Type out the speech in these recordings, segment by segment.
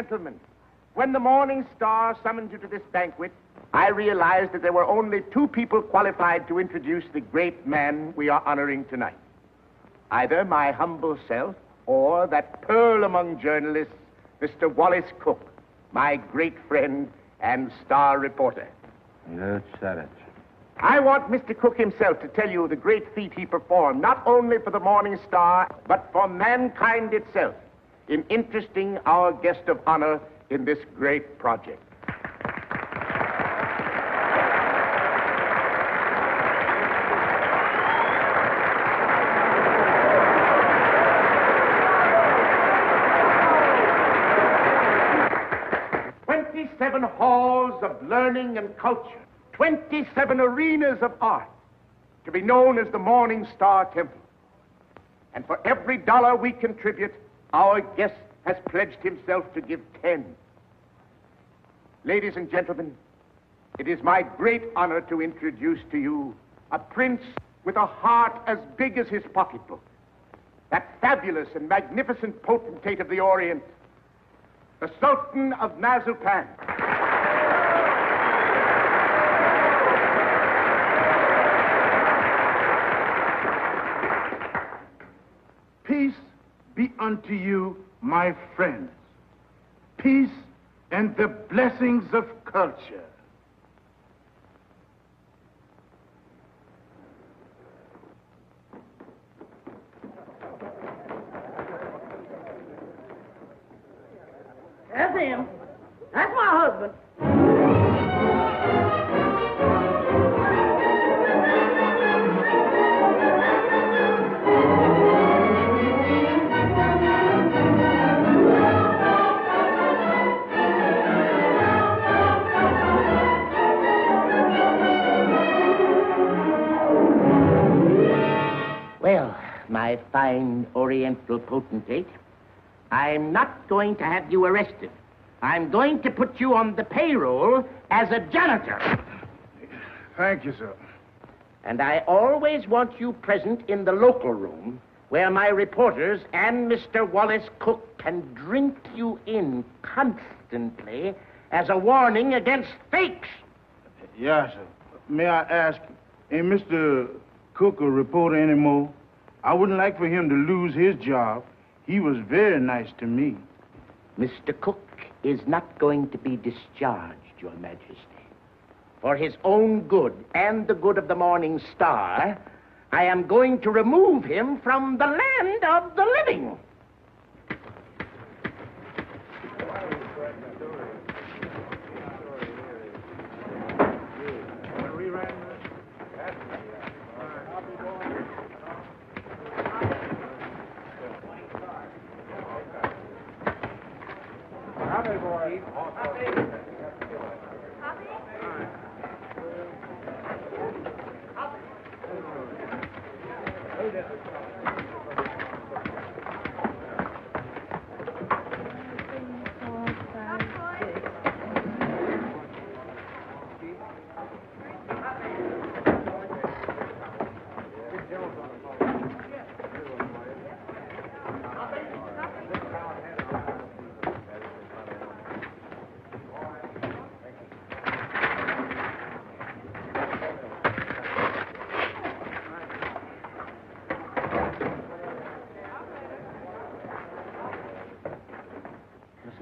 gentlemen, when the Morning Star summoned you to this banquet, I realized that there were only two people qualified to introduce the great man we are honoring tonight. Either my humble self or that pearl among journalists, Mr. Wally Cook, my great friend and star reporter. You said it. I want Mr. Cook himself to tell you the great feat he performed, not only for the Morning Star, but for mankind itself, in interesting our guest of honor in this great project. Halls of learning and culture, 27 arenas of art, to be known as the Morning Star Temple. And for every dollar we contribute, our guest has pledged himself to give 10. Ladies and gentlemen, it is my great honor to introduce to you a prince with a heart as big as his pocketbook, that fabulous and magnificent potentate of the Orient, the Sultan of Mazuppan. Peace be unto you, my friends. Peace and the blessings of culture. That's him. That's my husband. Well, my fine Oriental potentate, I'm not going to have you arrested. I'm going to put you on the payroll as a janitor. Thank you, sir. And I always want you present in the local room where my reporters and Mr. Wallace Cook can drink you in constantly as a warning against fakes. Yes, sir. May I ask, ain't Mr. Cook a reporter anymore? I wouldn't like for him to lose his job. He was very nice to me. Mr. Cook is not going to be discharged, Your Majesty. For his own good and the good of the Morning Star, I am going to remove him from the land of the living.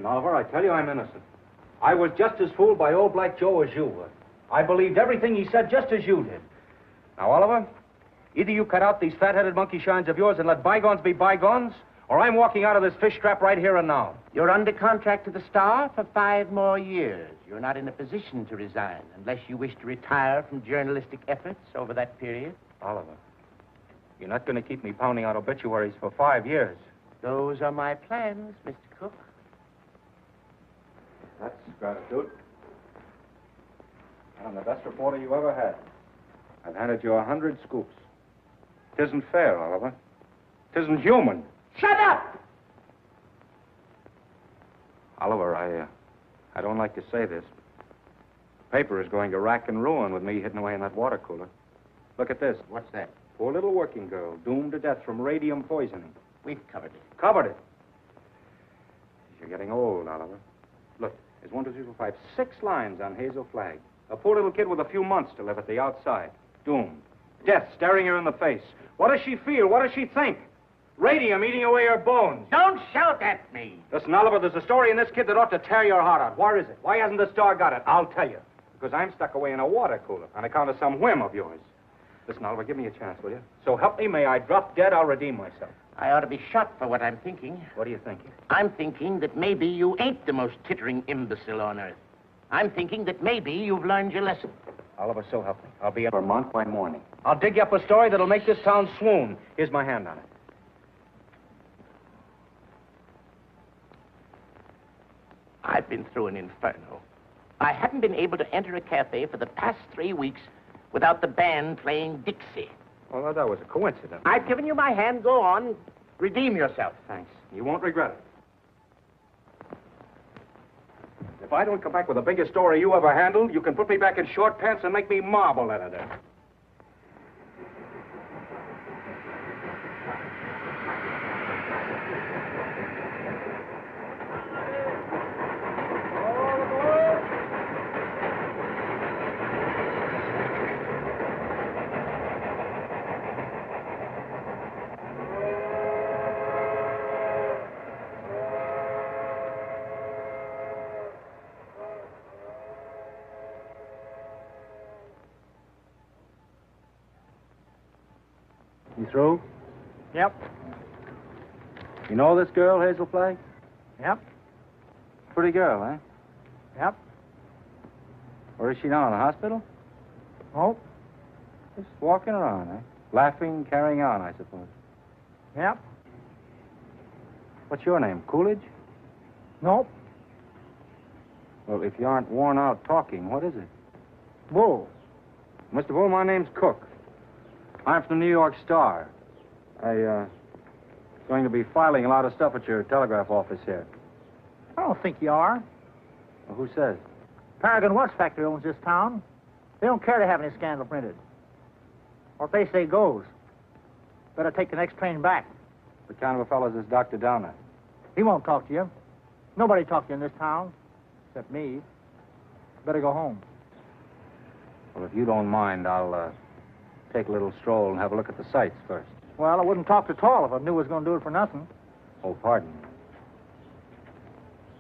Oliver, I tell you I'm innocent. I was just as fooled by old Black Joe as you were. I believed everything he said just as you did. Now, Oliver, either you cut out these fat-headed monkey shines of yours and let bygones be bygones, or I'm walking out of this fish trap right here and now. You're under contract to the Star for 5 more years. You're not in a position to resign unless you wish to retire from journalistic efforts over that period. Oliver, you're not going to keep me pounding out obituaries for 5 years. Those are my plans, Mr. Cook. That's gratitude. I'm the best reporter you ever had. I've handed you 100 scoops. Tisn't fair, Oliver. Tisn't human. Shut up! Oliver, I don't like to say this, but the paper is going to rack and ruin with me hidden away in that water cooler. Look at this. What's that? Poor little working girl, doomed to death from radium poisoning. We've covered it. Covered it. You're getting old, Oliver. Look, there's 1, 2, 3, 4, 5, 6 lines on Hazel Flagg. A poor little kid with a few months to live at the outside. Doomed. Death staring her in the face. What does she feel? What does she think? Radium eating away her bones. Don't shout at me. Listen, Oliver, there's a story in this kid that ought to tear your heart out. Where is it? Why hasn't the Star got it? I'll tell you. Because I'm stuck away in a water cooler on account of some whim of yours. Listen, Oliver, give me a chance, will you? So help me, may I drop dead, I'll redeem myself. I ought to be shot for what I'm thinking. What are you thinking? I'm thinking that maybe you ain't the most tittering imbecile on earth. I'm thinking that maybe you've learned your lesson. Oliver, so help me. I'll be in Vermont by morning. I'll dig you up a story that'll make this town swoon. Here's my hand on it. I've been through an inferno. I haven't been able to enter a cafe for the past 3 weeks without the band playing Dixie. Well, that was a coincidence. I've given you my hand. Go on. Redeem yourself. Thanks. You won't regret it. If I don't come back with the biggest story you ever handled, you can put me back in short pants and make me marble editor. You through? Yep. You know this girl, Hazel Flagg? Yep. Pretty girl, eh? Yep. Where is she now, in the hospital? Oh. Just walking around, eh? Laughing, carrying on, I suppose. Yep. What's your name, Coolidge? Nope. Well, if you aren't worn out talking, what is it? Bull. Mr. Bull, my name's Cook. I'm from the New York Star. Going to be filing a lot of stuff at your telegraph office here. I don't think you are. Well, who says? Paragon Watch Factory owns this town. They don't care to have any scandal printed. What they say goes. Better take the next train back. What kind of a fellow is this Dr. Downer? He won't talk to you. Nobody talked to you in this town, except me. Better go home. Well, if you don't mind, I'll take a little stroll and have a look at the sights first. Well, I wouldn't talk at all if I knew I was going to do it for nothing. Oh, pardon.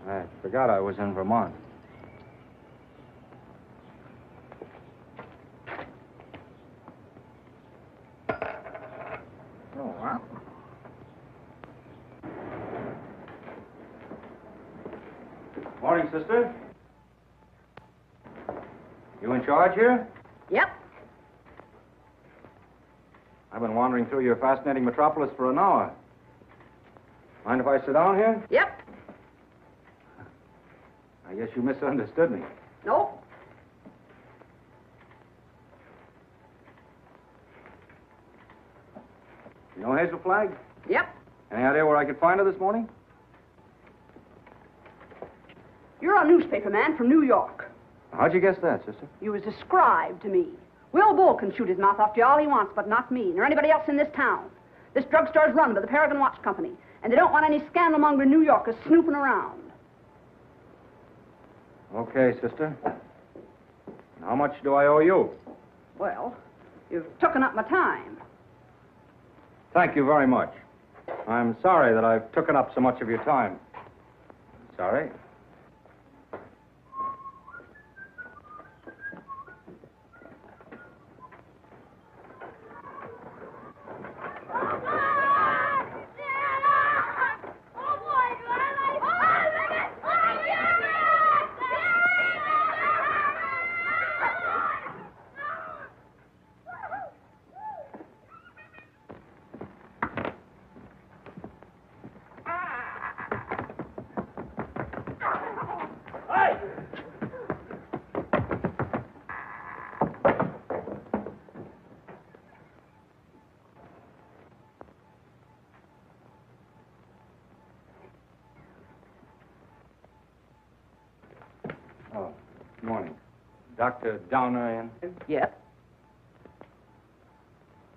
I forgot I was in Vermont. Oh, well. Morning, sister. You in charge here? Yep. I've been wandering through your fascinating metropolis for an hour. Mind if I sit down here? Yep. I guess you misunderstood me. Nope. You know Hazel Flagg? Yep. Any idea where I could find her this morning? You're a newspaper man from New York. How'd you guess that, sister? You was described to me. Will Bull can shoot his mouth off to you all he wants, but not me, nor anybody else in this town. This drugstore's run by the Paragon Watch Company, and they don't want any scandal-mongering New Yorkers snooping around. Okay, sister. How much do I owe you? Well, you've taken up my time. Thank you very much. I'm sorry that I've taken up so much of your time. Sorry. Oh, good morning. Dr. Downer in? Yes.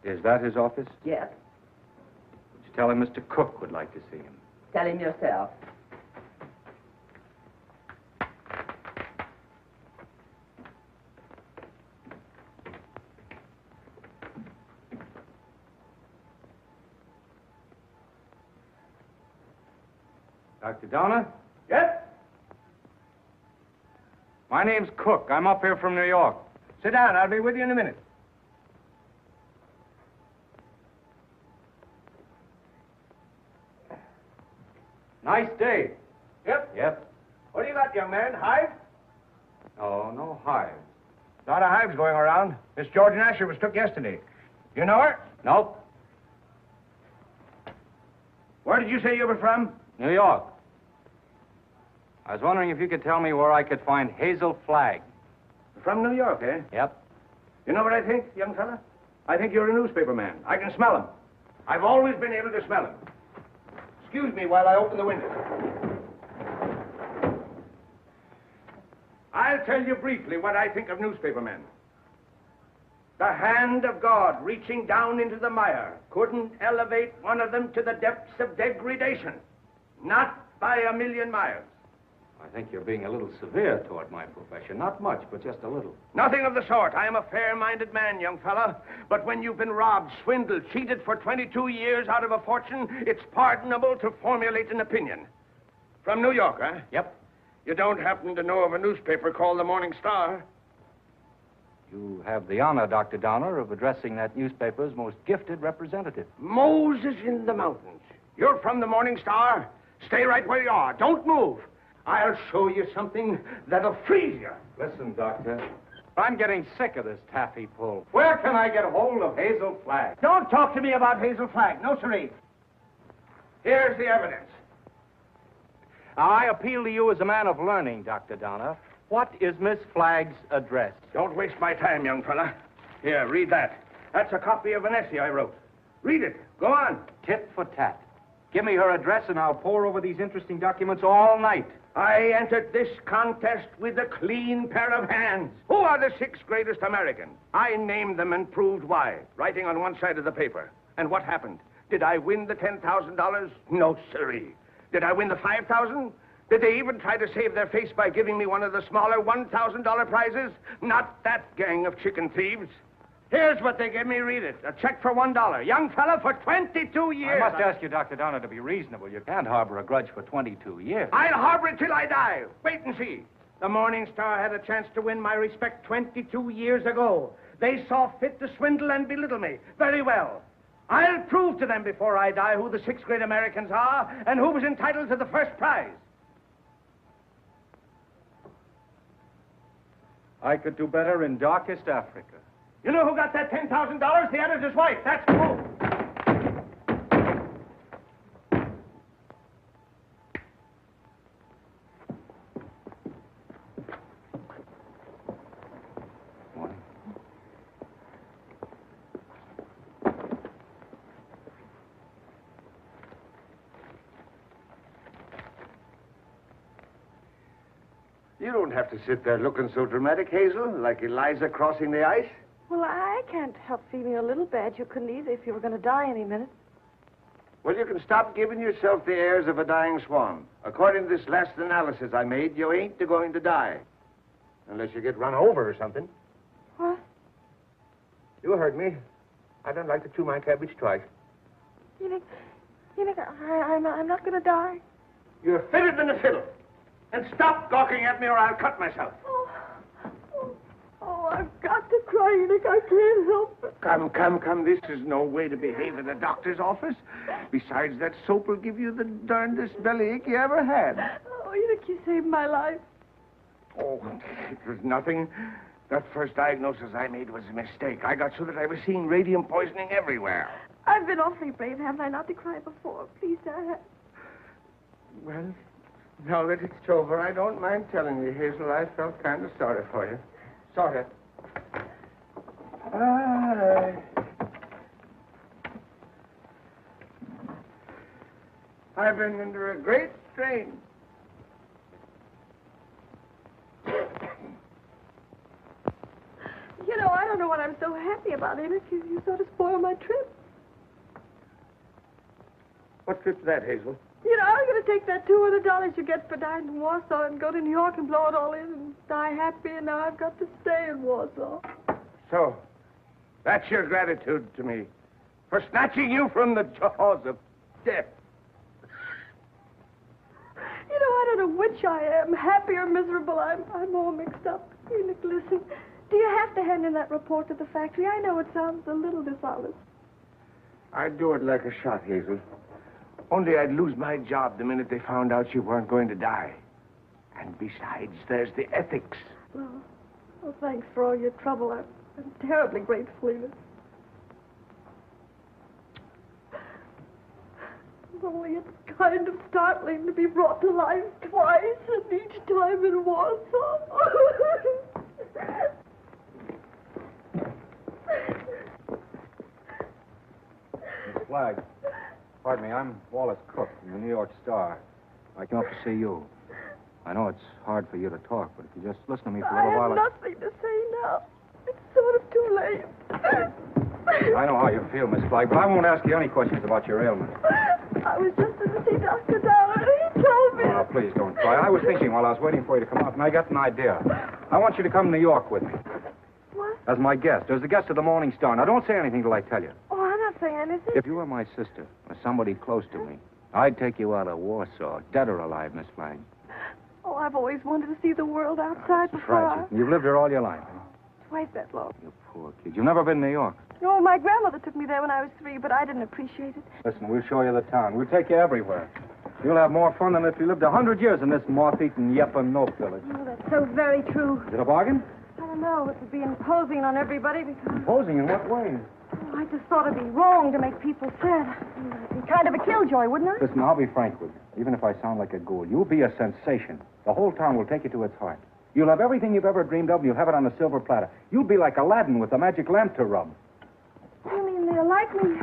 Is that his office? Yes. Would you tell him Mr. Cook would like to see him? Tell him yourself. Dr. Donner? Yes? My name's Cook. I'm up here from New York. Sit down. I'll be with you in a minute. Nice day. Yep. Yep. What do you got, young man? Hives? Oh, no hives. A lot of hives going around. Miss George Asher was took yesterday. You know her? Nope. Where did you say you were from? New York. I was wondering if you could tell me where I could find Hazel Flagg. From New York, eh? Yep. You know what I think, young fella? I think you're a newspaper man. I can smell him. I've always been able to smell him. Excuse me while I open the window. I'll tell you briefly what I think of newspaper men. The hand of God reaching down into the mire couldn't elevate one of them to the depths of degradation. Not by a million miles. I think you're being a little severe toward my profession. Not much, but just a little. Nothing of the sort. I am a fair-minded man, young fella. But when you've been robbed, swindled, cheated for 22 years out of a fortune, it's pardonable to formulate an opinion. From New York, huh? Yep. You don't happen to know of a newspaper called the Morning Star? You have the honor, Dr. Donner, of addressing that newspaper's most gifted representative. Moses in the mountains. You're from the Morning Star? Stay right where you are. Don't move. I'll show you something that'll freeze you. Listen, Doctor. I'm getting sick of this taffy pull. Where can I get hold of Hazel Flagg? Don't talk to me about Hazel Flagg. No, sirree. Here's the evidence. I appeal to you as a man of learning, Dr. Donner. What is Miss Flagg's address? Don't waste my time, young fella. Here, read that. That's a copy of an essay I wrote. Read it. Go on. Tit for tat. Give me her address and I'll pore over these interesting documents all night. I entered this contest with a clean pair of hands. Who are the 6 greatest Americans? I named them and proved why, writing on one side of the paper. And what happened? Did I win the $10,000? No, sirree. Did I win the $5,000? Did they even try to save their face by giving me one of the smaller $1,000 prizes? Not that gang of chicken thieves. Here's what they gave me. Read it. A check for $1. Young fella, for 22 years. I must ask you, Dr. Donner, to be reasonable. You can't harbor a grudge for 22 years. I'll harbor it till I die. Wait and see. The Morning Star had a chance to win my respect 22 years ago. They saw fit to swindle and belittle me. Very well. I'll prove to them before I die who the 6 great Americans are and who was entitled to the first prize. I could do better in darkest Africa. You know who got that $10,000? The editor's wife. That's who. You don't have to sit there looking so dramatic, Hazel, like Eliza crossing the ice. Well, I can't help feeling a little bad. You couldn't either if you were going to die any minute. Well, you can stop giving yourself the airs of a dying swan. According to this last analysis I made, you ain't going to die. Unless you get run over or something. What? You heard me. I don't like to chew my cabbage twice. You think I'm not going to die? You're fitter than a fiddle. And stop gawking at me or I'll cut myself. Oh, I've got to cry, Enoch. I can't help it. Come. This is no way to behave in a doctor's office. Besides, that soap will give you the darndest bellyache you ever had. Oh, Enoch, you saved my life. Oh, it was nothing. That first diagnosis I made was a mistake. I got so that I was seeing radium poisoning everywhere. I've been awfully brave, haven't I, not to cry before? Please, Dad. Well, now that it's over, I don't mind telling you, Hazel, I felt kind of sorry for you. Sort of. I've been under a great strain. You know, I don't know what I'm so happy about, Enoch. You sort of spoiled my trip. What trip's that, Hazel? You know, I was going to take that $200 you get for dying in Warsaw and go to New York and blow it all in and die happy, and now I've got to stay in Warsaw. So, that's your gratitude to me for snatching you from the jaws of death. matter which I am, happy or miserable, I'm all mixed up. Enoch, listen. Do you have to hand in that report to the factory? I know it sounds a little dishonest. I'd do it like a shot, Hazel. Only I'd lose my job the minute they found out you weren't going to die. And besides, there's the ethics. Well, thanks for all your trouble. I'm terribly grateful, Enoch. Only it's kind of startling to be brought to life twice, and each time in Warsaw. Miss Flagg, pardon me, I'm Wally Cook from the New York Star. I came up to see you. I know it's hard for you to talk, but if you just listen to me for a little while... I have nothing to say now. It's sort of too late. I know how you feel, Miss Flagg, but I won't ask you any questions about your ailment. I was just going to see Dr. Downer, and he told me... Oh, please don't cry. I was thinking while I was waiting for you to come out, and I got an idea. I want you to come to New York with me. What? As my guest, as the guest of the Morning Star. Now, don't say anything till I tell you. Oh, I'm not saying anything. If you were my sister, or somebody close to me, I'd take you out of Warsaw, dead or alive, Miss Flagg. Oh, I've always wanted to see the world outside before. Tragic. You've lived here all your life. Twice that long. You poor kid. You've never been to New York. No, my grandmother took me there when I was 3, but I didn't appreciate it. Listen, we'll show you the town. We'll take you everywhere. You'll have more fun than if you lived 100 years in this moth-eaten Yep-and-Nope village. Oh, that's so very true. Is it a bargain? I don't know. It would be imposing on everybody because... Imposing in what way? Oh, I just thought it'd be wrong to make people sad. It'd be kind of a killjoy, wouldn't it? Listen, I'll be frank with you. Even if I sound like a ghoul, you'll be a sensation. The whole town will take you to its heart. You'll have everything you've ever dreamed of, and you'll have it on a silver platter. You'll be like Aladdin with a magic lamp to rub. You mean they'll like me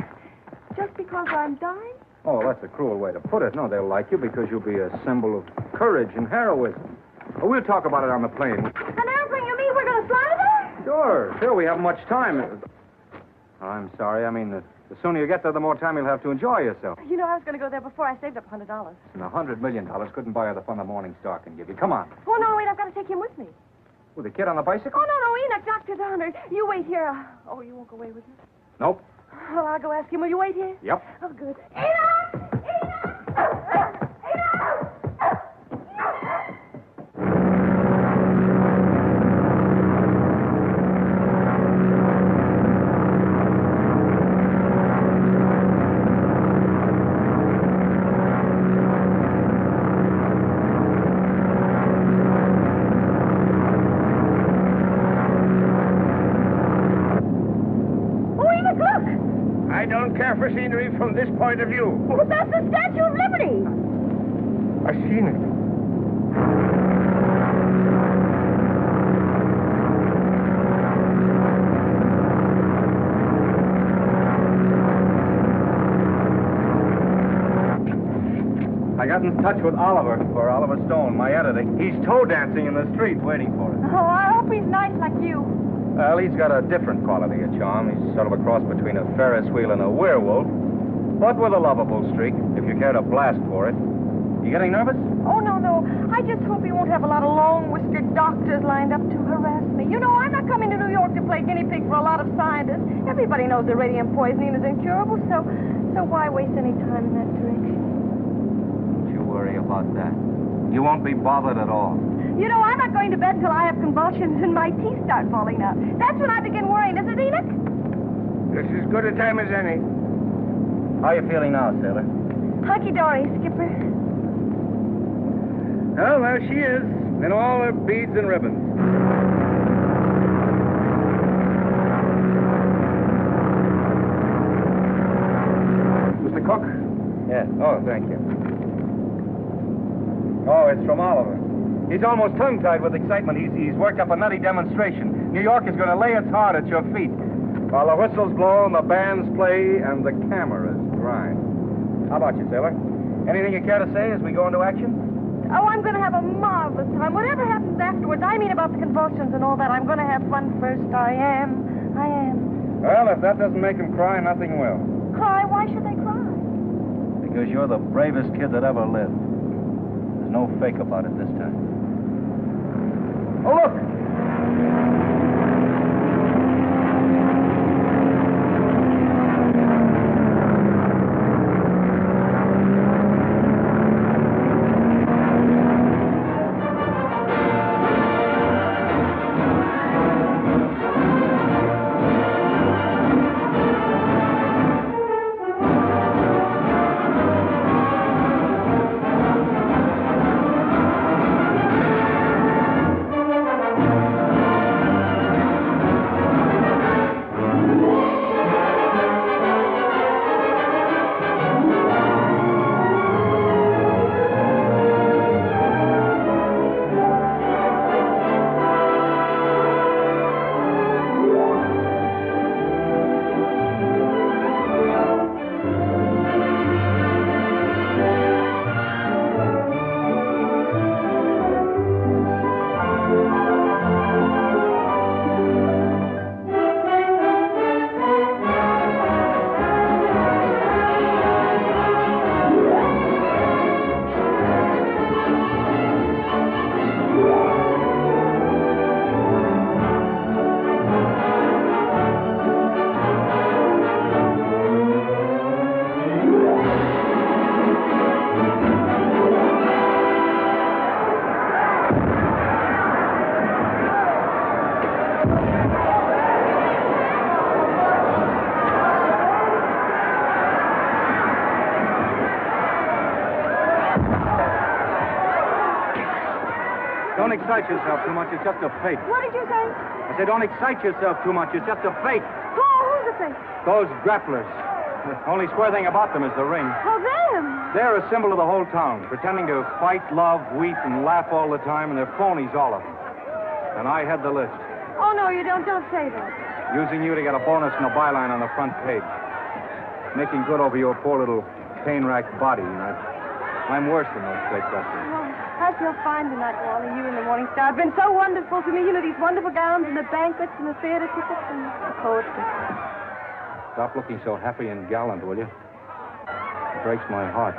just because I'm dying? Oh, that's a cruel way to put it. No, they'll like you because you'll be a symbol of courage and heroism. Oh, we'll talk about it on the plane. An airplane? You mean we're going to fly there? Sure. We haven't much time. I'm sorry. I mean, the sooner you get there, the more time you'll have to enjoy yourself. You know, I was going to go there before I saved up $100. And $100 million couldn't buy you the fun the Morning Star can give you. Come on. Oh, no, wait, I've got to take him with me. With the kid on the bicycle? Oh, no, Enoch, Dr. Donner. You wait here. Oh, you won't go away with me? Nope. Well, I'll go ask him. Will you wait here? Yep. Oh, good. Enoch! For scenery from this point of view. But that's the Statue of Liberty. I've seen it. I got in touch with Oliver Stone, my editor. He's toe dancing in the street waiting for us. Oh, I hope he's nice like you. Well, he's got a different quality of charm. He's sort of a cross between a Ferris wheel and a werewolf, but with a lovable streak, if you care to blast for it. You getting nervous? Oh, no. I just hope he won't have a lot of long-whiskered doctors lined up to harass me. You know, I'm not coming to New York to play guinea pig for a lot of scientists. Everybody knows that radium poisoning is incurable, so why waste any time in that direction? Don't you worry about that. You won't be bothered at all. You know, I'm not going to bed till I have convulsions and my teeth start falling out. That's when I begin worrying, isn't it, Enoch? This is as good a time as any. How are you feeling now, sailor? Hunky-dory, Skipper. Well, there she is, in all her beads and ribbons. Mr. Cook? Yes. Oh, thank you. Oh, it's from Oliver. He's almost tongue-tied with excitement. He's worked up a nutty demonstration. New York is going to lay its heart at your feet. While the whistles blow and the bands play and the cameras grind. How about you, sailor? Anything you care to say as we go into action? Oh, I'm going to have a marvelous time. Whatever happens afterwards, I mean about the convulsions and all that, I'm going to have fun first. I am. Well, if that doesn't make him cry, nothing will. Cry? Why should they cry? Because you're the bravest kid that ever lived. There's no fake about it this time. Oh, look! excite yourself too much. It's just a fake. What did you say? I said, don't excite yourself too much. It's just a fake. Oh, who's the thing? Those grapplers. The only square thing about them is the ring. Oh, them. They're a symbol of the whole town, pretending to fight, love, weep, and laugh all the time, and they're phonies, all of them. And I head the list. Oh, no, you don't. Don't say that. Using you to get a bonus and a byline on the front page. Making good over your poor little pain-racked body. I'm worse than those fake wrestlers. Oh, I feel fine tonight, Wally. You and the Morning Star have been so wonderful to me. You know, these wonderful gowns and the banquets and the theater tickets and the poetry. Stop looking so happy and gallant, will you? It breaks my heart.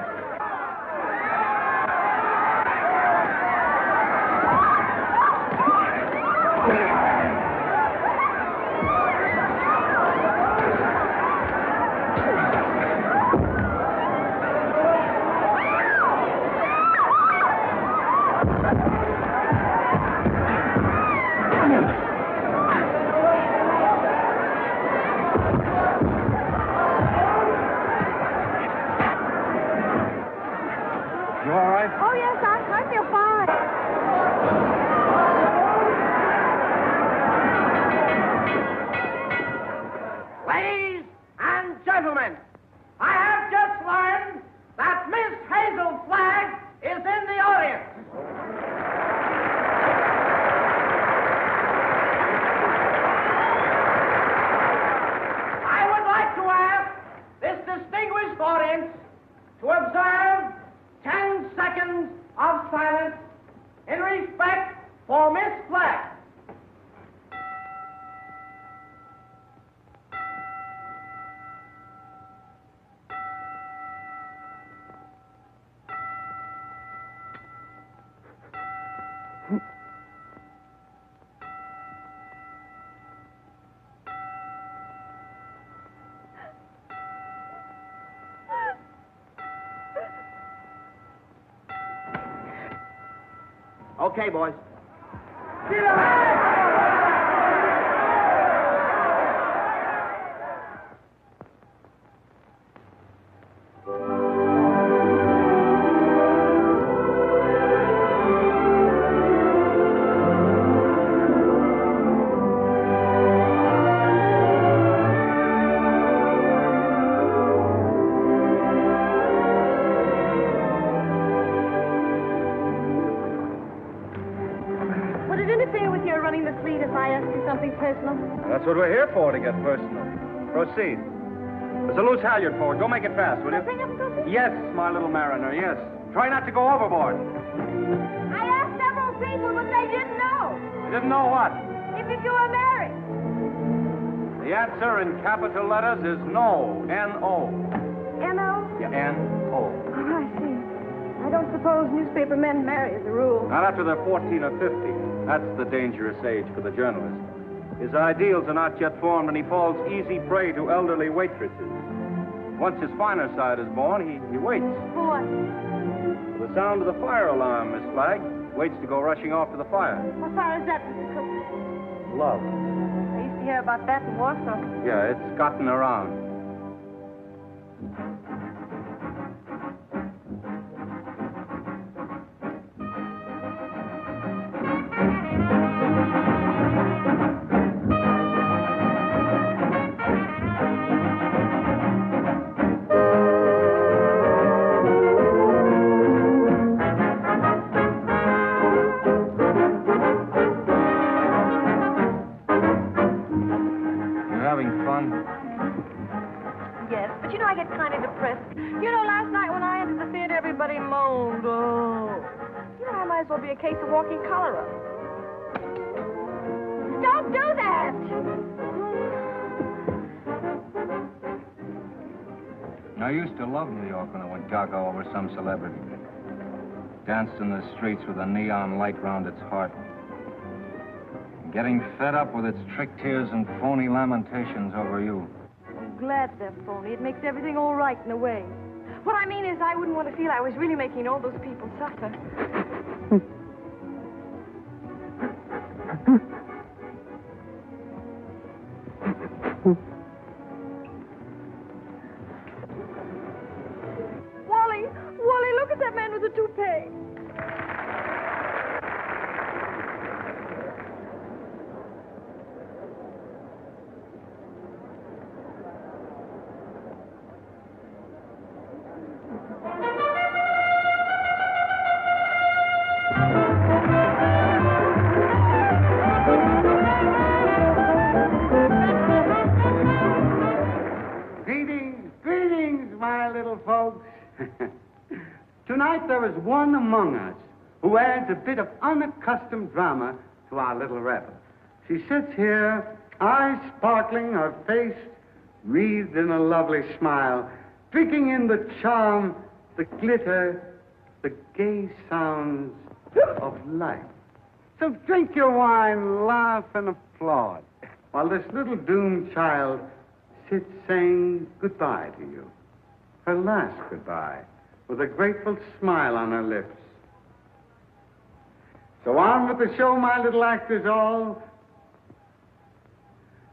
Gentlemen, I have just learned that Miss Hazel Flagg is in the audience. I would like to ask this distinguished audience to observe 10 seconds of silence in respect for Miss Flagg. Okay, boys. That's what we're here for, to get personal. Proceed. There's a loose halyard forward. Go make it fast, will you? Yes, my little mariner, yes. Try not to go overboard. I asked several people, but they didn't know. You didn't know what? If you were married. The answer in capital letters is no. N-O. N-O? Yeah, N-O. Oh, I see. I don't suppose newspaper men marry as a rule. Not after they're 14 or 15. That's the dangerous age for the journalist. His ideals are not yet formed, and he falls easy prey to elderly waitresses. Once his finer side is born, he waits. For what? For the sound of the fire alarm, Miss Flagg. Waits to go rushing off to the fire. What fire is that, Mr. Cook? Love. I used to hear about that in Warsaw. Yeah, it's gotten around. A case of walking cholera. Don't do that! I used to love New York when I went gaga over some celebrity. Danced in the streets with a neon light round its heart. Getting fed up with its trick tears and phony lamentations over you. I'm glad they're phony. It makes everything all right in a way. What I mean is I wouldn't want to feel I was really making all those people suffer. Wally, look at that man with the toupee. Greetings, my little folks. Tonight there is one among us who adds a bit of unaccustomed drama to our little revel. She sits here, eyes sparkling, her face wreathed in a lovely smile, drinking in the charm, the glitter, the gay sounds of life. So drink your wine, laugh, and applaud, while this little doomed child sits saying goodbye to you. Her last goodbye, with a grateful smile on her lips. So on with the show, my little actors all.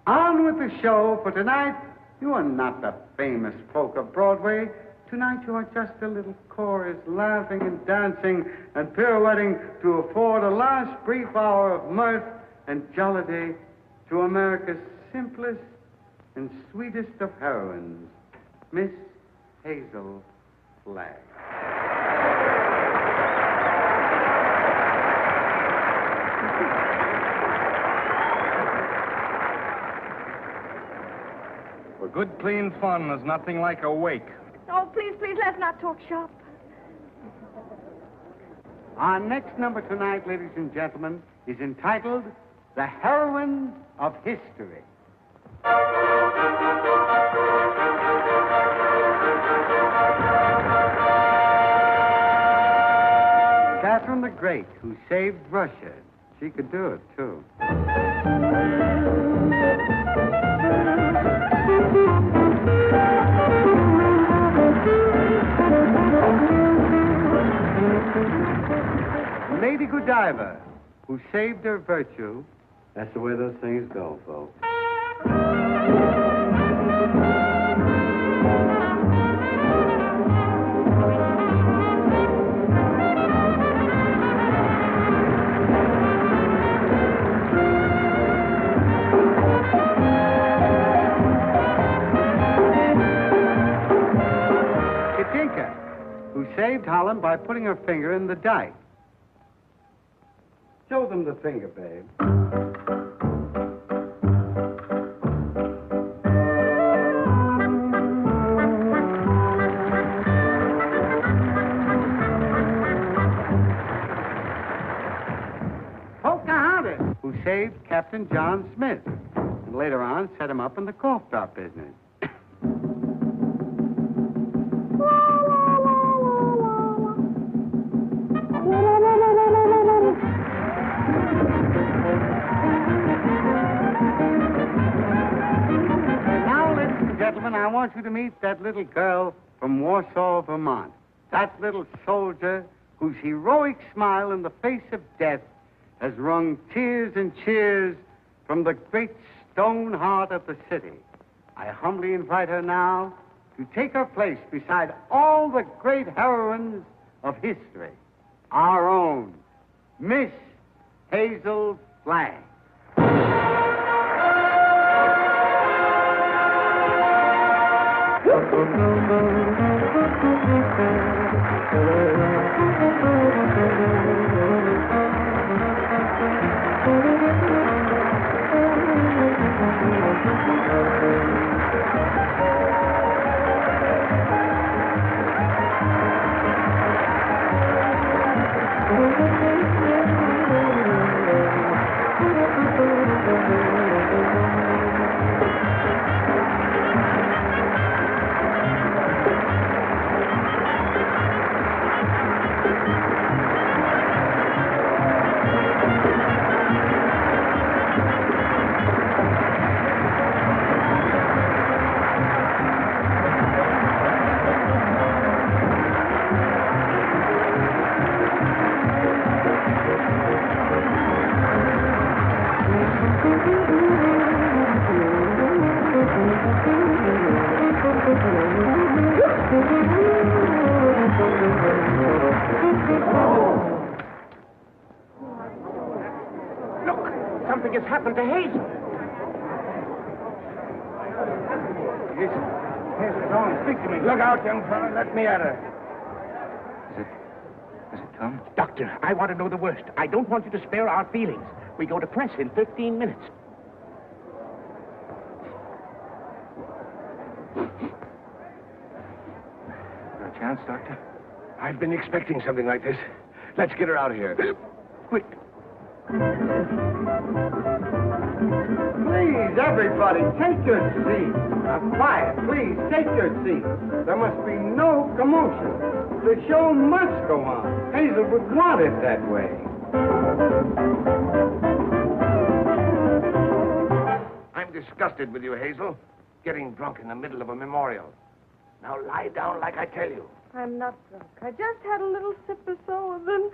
On with the show, for tonight you are not the famous folk of Broadway. Tonight you are just a little chorus, laughing and dancing and pirouetting to afford a last brief hour of mirth and jollity to America's simplest and sweetest of heroines, Miss Hazel Flagg. For good, clean fun, there's nothing like a wake. Oh, please, let's not talk shop. Our next number tonight, ladies and gentlemen, is entitled The Heroine of History. Catherine the Great, who saved Russia. She could do it, too. Lady Godiva, who saved her virtue. That's the way those things go, folks. Katinka, who saved Harlem by putting her finger in the dike. Show them the finger, babe. Pocahontas, who saved Captain John Smith, and later on set him up in the cough drop business. I want you to meet that little girl from Warsaw, Vermont. That little soldier whose heroic smile in the face of death has wrung tears and cheers from the great stone heart of the city. I humbly invite her now to take her place beside all the great heroines of history. Our own Miss Hazel Flagg. Something has happened to Hazel. Hazel, go on, speak to me. Look out, young fella. Let me at her. Tom? Doctor, I want to know the worst. I don't want you to spare our feelings. We go to press in 15 minutes. Got a chance, Doctor? I've been expecting something like this. Let's get her out of here. Quick. Please, everybody, take your seat. Now, quiet, please, take your seat. There must be no commotion. The show must go on. Hazel would want it that way. I'm disgusted with you, Hazel. Getting drunk in the middle of a memorial. Now lie down like I tell you. I'm not drunk. I just had a little sip or so, and then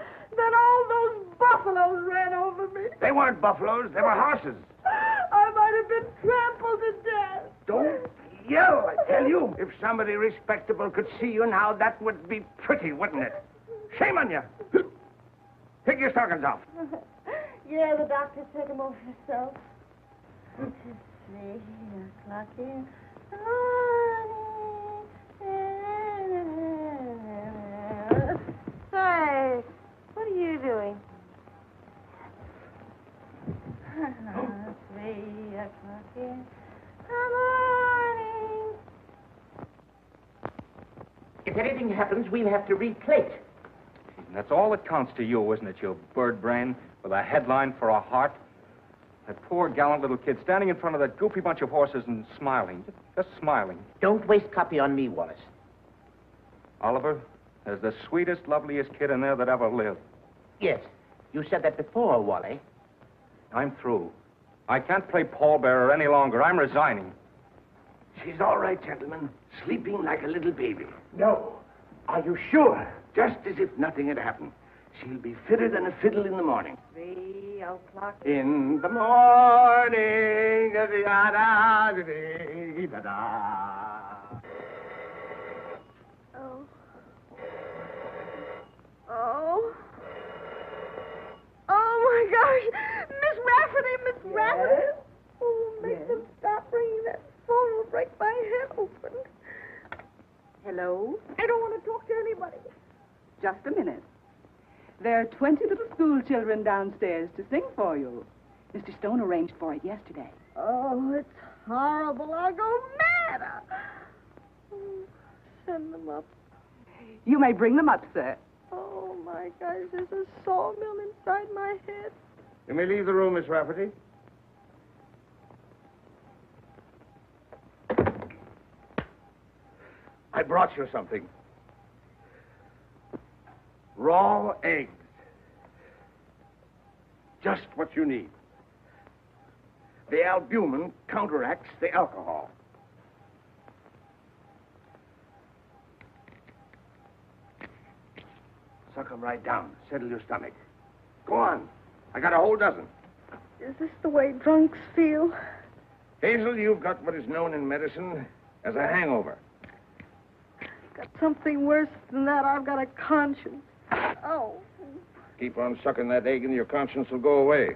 all those buffaloes ran over me. They weren't buffaloes, they were horses. I might have been trampled to death. Don't yell, I tell you. If somebody respectable could see you now, that would be pretty, wouldn't it? Shame on you. Take your stockings off. Yeah, the doctor took him off himself. It's 3 o'clock in the morning. Say, what are you doing? 3 o'clock in the morning. If anything happens, we'll have to replate. And that's all that counts to you, isn't it, you bird brain with a headline for a heart? That poor, gallant little kid standing in front of that goofy bunch of horses and smiling. Just smiling. Don't waste copy on me, Wallace. Oliver, there's the sweetest, loveliest kid in there that ever lived. Yes, you said that before, Wally. I'm through. I can't play pallbearer any longer. I'm resigning. She's all right, gentlemen. Sleeping like a little baby. No. Are you sure? Just as if nothing had happened. She'll be fitter than a fiddle in the morning. 3 o'clock. In the morning. Oh. Oh. Oh, my gosh. Miss Rafferty, Miss Rafferty. Oh, make them stop ringing that phone. It'll break my head open. Hello? I don't want to talk to anybody. Just a minute. There are 20 little school children downstairs to sing for you. Mr. Stone arranged for it yesterday. Oh, it's horrible. I'll go mad. Oh, send them up. You may bring them up, sir. Oh, my gosh, there's a sawmill inside my head. You may leave the room, Miss Rafferty. I brought you something. Raw eggs. Just what you need. The albumin counteracts the alcohol. Suck them right down. Settle your stomach. Go on. I got a whole dozen. Is this the way drunks feel? Hazel, you've got what is known in medicine as a hangover. Got something worse than that. I've got a conscience. Oh, Keep on sucking that egg and your conscience will go away.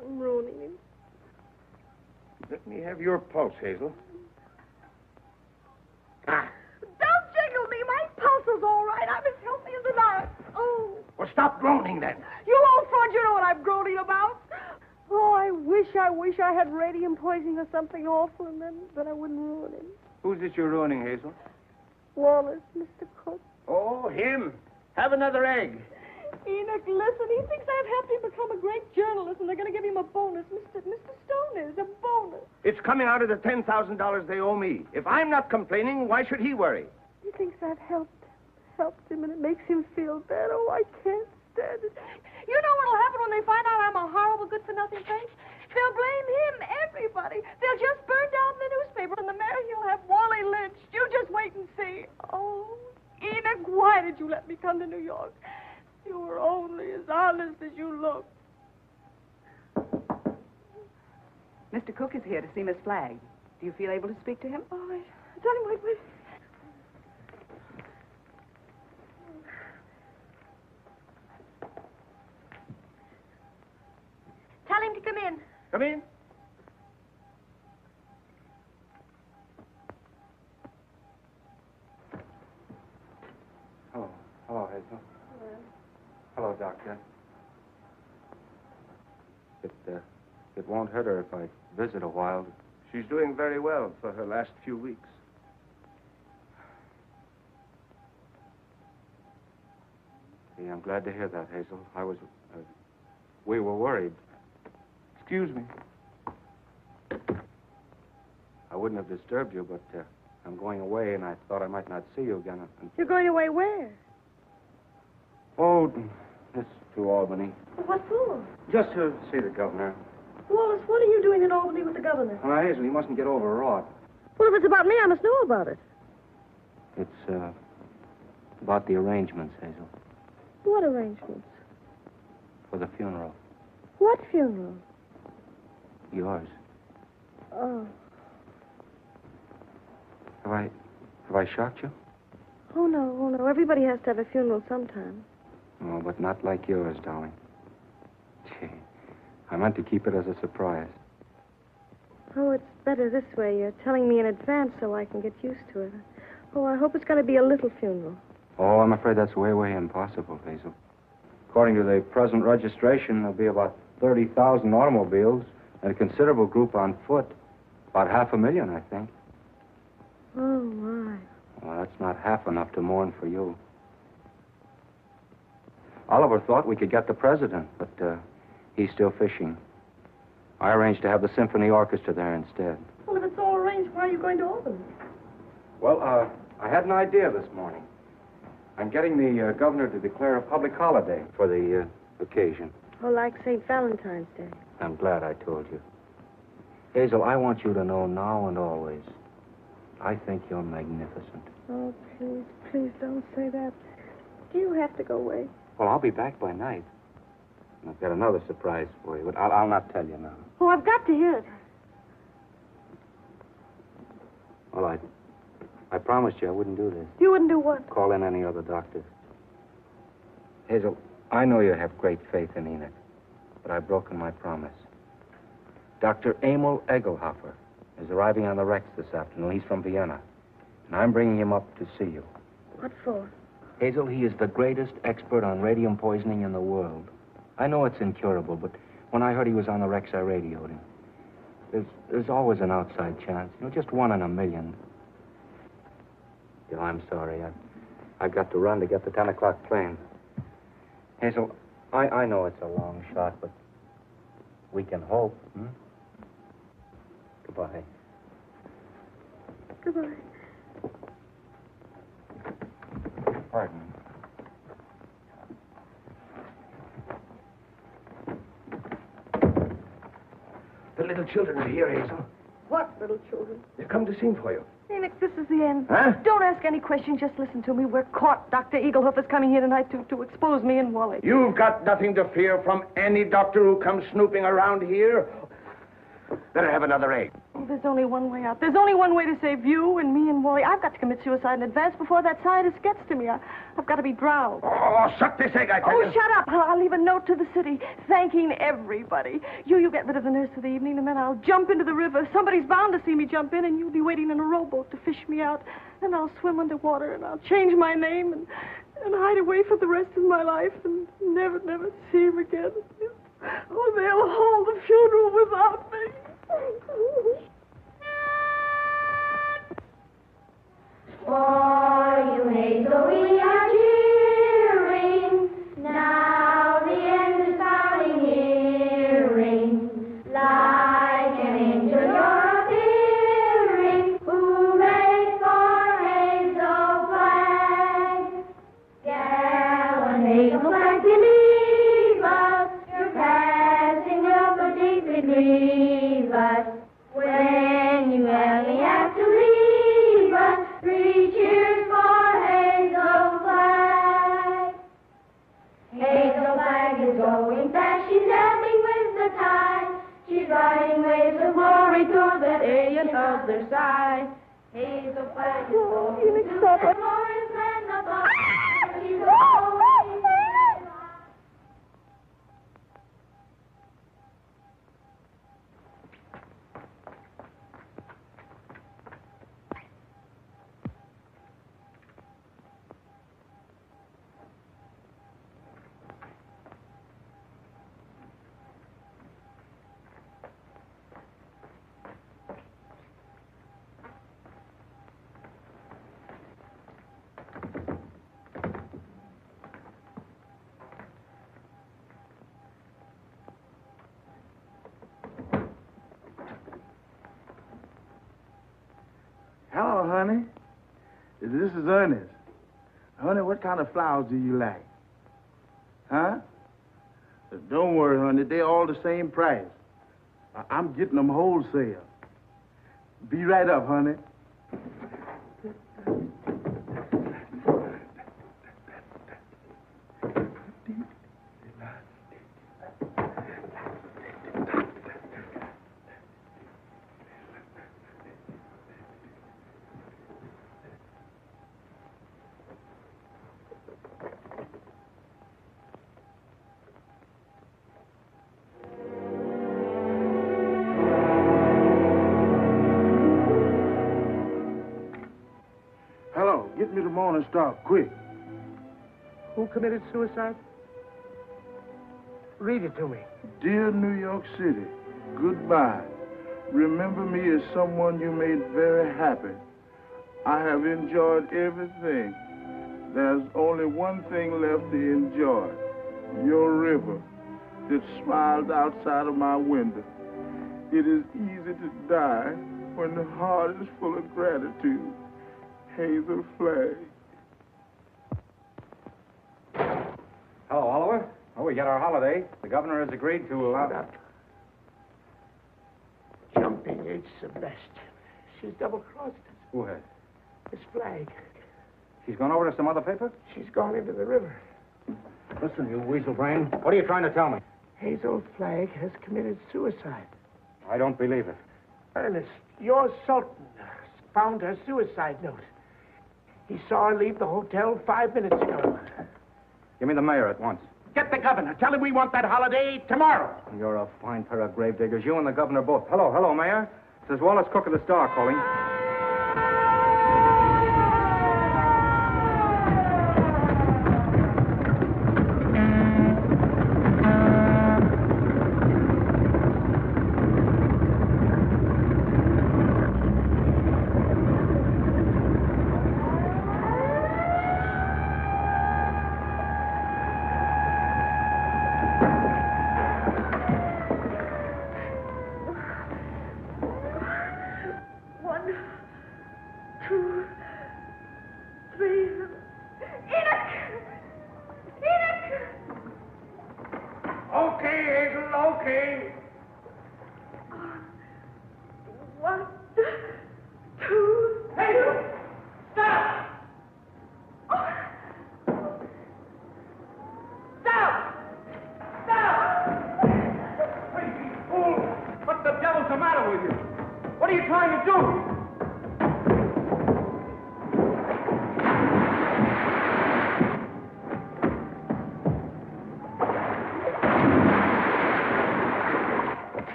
I'm ruining him. Let me have your pulse, Hazel. Ah. Don't jiggle me. My pulse is all right. I'm as healthy as an ox. Oh. Well, stop groaning then. You old fraud, you know what I'm groaning about. Oh, I wish I had radium poisoning or something awful, and then I wouldn't ruin him. Who's this you're ruining, Hazel? Wallace, Mr. Cook. Oh, him. Have another egg. Enoch, listen, he thinks I've helped him become a great journalist, and they're going to give him a bonus. Mr. Stone is a bonus. It's coming out of the $10,000 they owe me. If I'm not complaining, why should he worry? He thinks I've helped him, and it makes him feel bad. Oh, I can't stand it. You know what'll happen when they find out I'm a horrible, good-for-nothing face? They'll blame him, everybody. They'll just burn down the newspaper, and the mayor, he'll have Wally lynched. You just wait and see. Oh, Enoch, why did you let me come to New York? You were only as honest as you look. Mr. Cook is here to see Miss Flagg. Do you feel able to speak to him? Oh, darling, wait. Tell him to come in. Come in. Hello, Hazel. Doctor. It won't hurt her if I visit a while. She's doing very well for her last few weeks. Yeah, I'm glad to hear that, Hazel. We were worried. Excuse me. I wouldn't have disturbed you, but I'm going away, and I thought I might not see you again. You're going away where? Oh, it's to Albany. What for? Just to see the governor. Wallace, what are you doing in Albany with the governor? Well, Hazel, he mustn't get overwrought. Well, if it's about me, I must know about it. It's about the arrangements, Hazel, What arrangements? for the funeral. What funeral? Yours. Oh. Have I shocked you? Oh, no. Everybody has to have a funeral sometime. Oh, but not like yours, darling. Gee, I meant to keep it as a surprise. Oh, it's better this way. You're telling me in advance so I can get used to it. Oh, I hope it's going to be a little funeral. Oh, I'm afraid that's way, way impossible, Hazel. According to the present registration, there'll be about 30,000 automobiles and a considerable group on foot. About 500,000, I think. Oh, my. Well, that's not half enough to mourn for you. Oliver thought we could get the president, but he's still fishing. I arranged to have the symphony orchestra there instead. Well, if it's all arranged, why are you going to Albany? Well, I had an idea this morning. I'm getting the governor to declare a public holiday for the occasion. Oh, like St. Valentine's Day. I'm glad I told you. Hazel, I want you to know now and always, I think you're magnificent. Oh, please don't say that. Do you have to go away? Well, I'll be back by night. And I've got another surprise for you, but I'll not tell you now. Oh, I've got to hear it. Well, I promised you I wouldn't do this. You wouldn't do what? Call in any other doctors. Hazel, I know you have great faith in Enoch, but I've broken my promise. Dr. Emil Egelhofer is arriving on the Rex this afternoon. He's from Vienna, and I'm bringing him up to see you. What for? Hazel, he is the greatest expert on radium poisoning in the world. I know it's incurable, but when I heard he was on the Rex, I radioed him. There's always an outside chance, just 1 in a million. I'm sorry. I've got to run to get the 10 o'clock plane. Hazel, I know it's a long shot, but we can hope. Hmm? Goodbye. Goodbye. Pardon. The little children are here, Hazel. What little children? They've come to sing for you. Enoch, this is the end. Huh? Don't ask any questions. Just listen to me. We're caught. Dr. Egelhoff is coming here tonight to expose me and Wally. You've got nothing to fear from any doctor who comes snooping around here. Better have another egg. Oh, there's only one way out. There's only one way to save you and me and Wally. I've got to commit suicide in advance before that scientist gets to me. I've got to be drowned. Oh, suck this egg, I tell you. Oh, shut up. I'll leave a note to the city thanking everybody. You get rid of the nurse for the evening, and then I'll jump into the river. Somebody's bound to see me jump in, and you'll be waiting in a rowboat to fish me out. And I'll swim underwater, and I'll change my name and hide away for the rest of my life and never see him again. Oh, they'll hold the funeral without me. For you, Hazel, we are cheering. Now the end is sounding hearing. Like an angel you're appearing. Hooray for Hazel Flagg. Gallant Hazel Flagg, believe us. Your passing will so deeply grieve us. When you only have to leave us, 3 cheers for Hazel Flagg. Hazel Flagg is going fast, she's ebbing with the tide. She's riding waves of glory toward that alien other side. Hazel Flagg is going to the glorious land above. She's going. Hello, honey. This is Ernest. Honey, what kind of flowers do you like? Huh? Don't worry, honey. They're all the same price. I'm getting them wholesale. Be right up, honey. Hello, get me the Morning Star, quick. Who committed suicide? Read it to me. Dear New York City, goodbye. Remember me as someone you made very happy. I have enjoyed everything. There's only one thing left to enjoy. Your river that smiles outside of my window. It is easy to die when the heart is full of gratitude. Hazel Flagg. Hello, Oliver. Oh, we got our holiday. The governor has agreed to allow... Shut up. Jumping H. Sebastian. She's double-crossed us. Who has? Miss Flagg. She's gone over to some other paper? She's gone into the river. Listen, you weasel brain. What are you trying to tell me? Hazel Flagg has committed suicide. I don't believe it. Ernest, your Sultan found her suicide note. He saw her leave the hotel 5 minutes ago. Give me the mayor at once. Get the governor. Tell him we want that holiday tomorrow. You're a fine pair of gravediggers. You and the governor both. Hello, Mayor. This is Wallace Cook of the Star calling.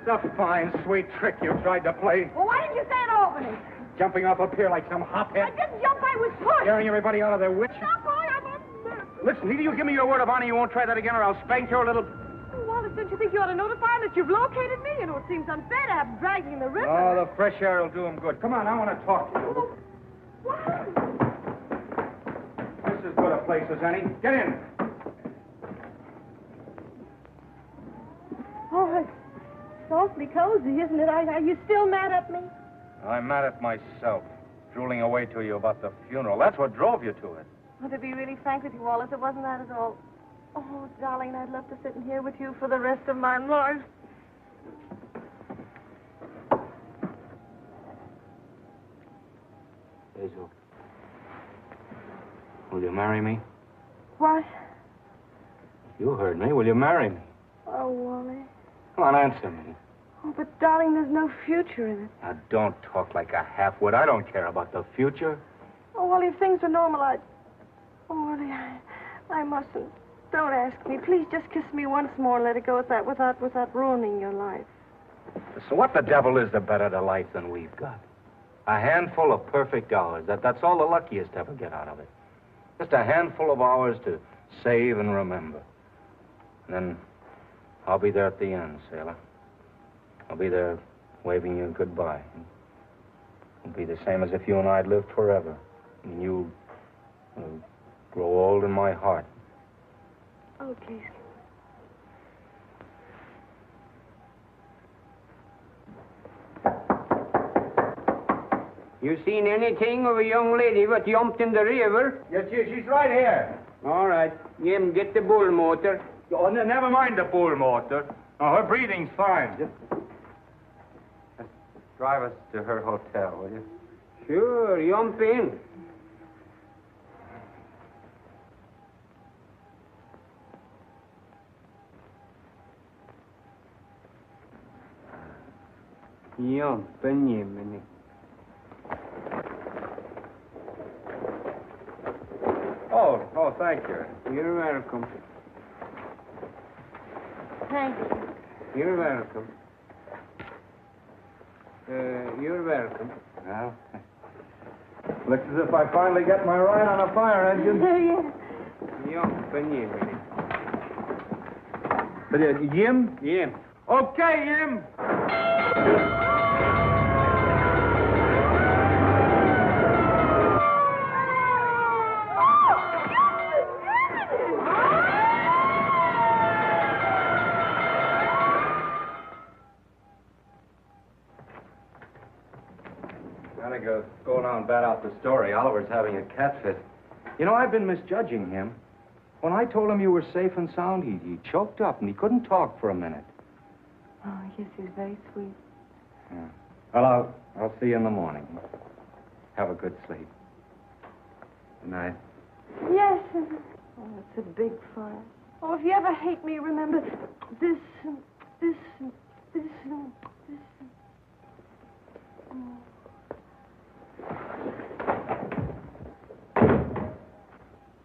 It's a fine, sweet trick you tried to play. Well, why didn't you say it, Albany? Jumping off up here like some hophead. I didn't jump, I was pushed. Scaring everybody out of their wits. Stop, boy, I'm a... Listen, either you give me your word of honor you won't try that again or I'll spank your little... Oh, Wallace, don't you think you ought to notify him that you've located me? You know, it seems unfair to have him dragging in the river. Oh, the fresh air will do him good. Come on, I want to talk to you. Oh, what? This is as good a place as any. Get in. Oh, it's awfully cozy, isn't it? Are you still mad at me? I'm mad at myself, drooling away to you about the funeral. That's what drove you to it. Well, to be really frank with you, Wallace, it wasn't that at all. Oh, darling, I'd love to sit in here with you for the rest of my life. Hazel, will you marry me? What? You heard me. Will you marry me? Oh, Wally. Come on, answer me. Oh, but darling, there's no future in it. Now, don't talk like a half-wit. I don't care about the future. Oh, Wally, if things were normal, I'd... Oh, Wally, I mustn't. Don't ask me. Please just kiss me once more and let it go at that without ruining your life. So what the devil is the better to life than we've got? A handful of perfect hours. That's all the luckiest ever get out of it. Just a handful of hours to save and remember. And then I'll be there at the end, sailor. I'll be there waving you goodbye. It'll be the same as if you and I'd lived forever. And you'll grow old in my heart. Okay. You seen anything of a young lady what jumped in the river? Yes, she's right here. All right. Jim, get the bull motor. Oh, never mind the bull motor. Oh, her breathing's fine. Just drive us to her hotel, will you? Sure, jump in. Jump in, Jiminy. Oh, thank you. You're welcome. Thank you. You're welcome. You're welcome. Well, looks as if I finally get my ride on a fire engine. Jump in, Jiminy. Jim? Jim. Okay, Jim. Go now and bat out the story. Oliver's having a cat fit. You know, I've been misjudging him. When I told him you were safe and sound, he choked up and he couldn't talk for a minute. Oh, yes, he's very sweet. Yeah. Well, I'll see you in the morning. Have a good sleep. Good night. Yes. Oh, it's a big fire. Oh, if you ever hate me, remember this.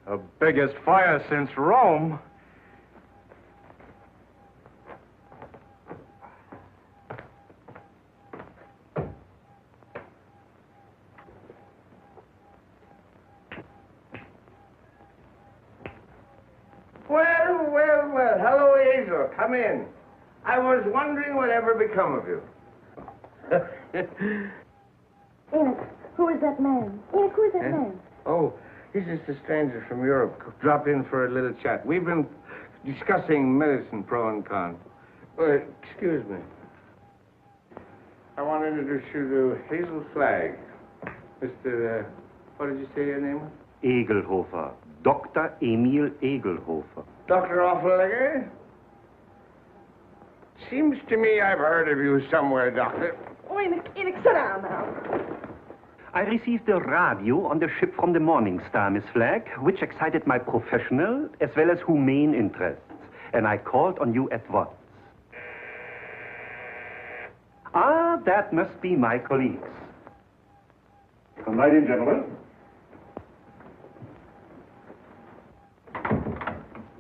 The biggest fire since Rome. Well. Hello, Hazel. Come in. I was wondering whatever become of you. Enoch, who is that man? Enoch, who is that man? Oh, he's just a stranger from Europe. Drop in for a little chat. We've been discussing medicine, pro and con. Excuse me. I want to introduce you to Hazel Flagg. Mr. What did you say your name was? Egelhofer. Dr. Emil Egelhofer. Dr. Offlegger? Seems to me I've heard of you somewhere, Doctor. Oh, Enoch, sit down now. I received a radio on the ship from the Morning Star, Miss Flagg, which excited my professional as well as humane interests, and I called on you at once. Ah, that must be my colleagues. Come right in, gentlemen.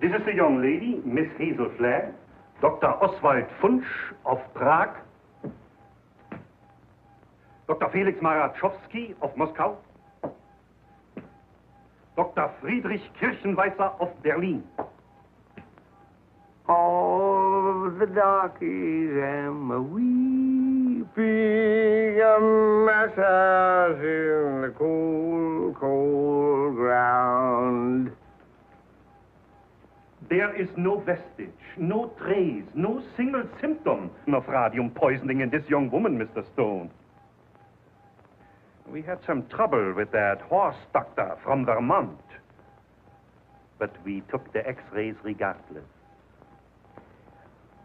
This is the young lady, Miss Hazel Flagg, Dr. Oswald Funch of Prague, Dr. Felix Marachowski of Moscow, Dr. Friedrich Kirchenweiser of Berlin. All of the darkies am a weeping a masses in the cold, cold ground. There is no vestige, no trace, no single symptom of radium poisoning in this young woman, Mr. Stone. We had some trouble with that horse doctor from Vermont, but we took the x-rays regardless.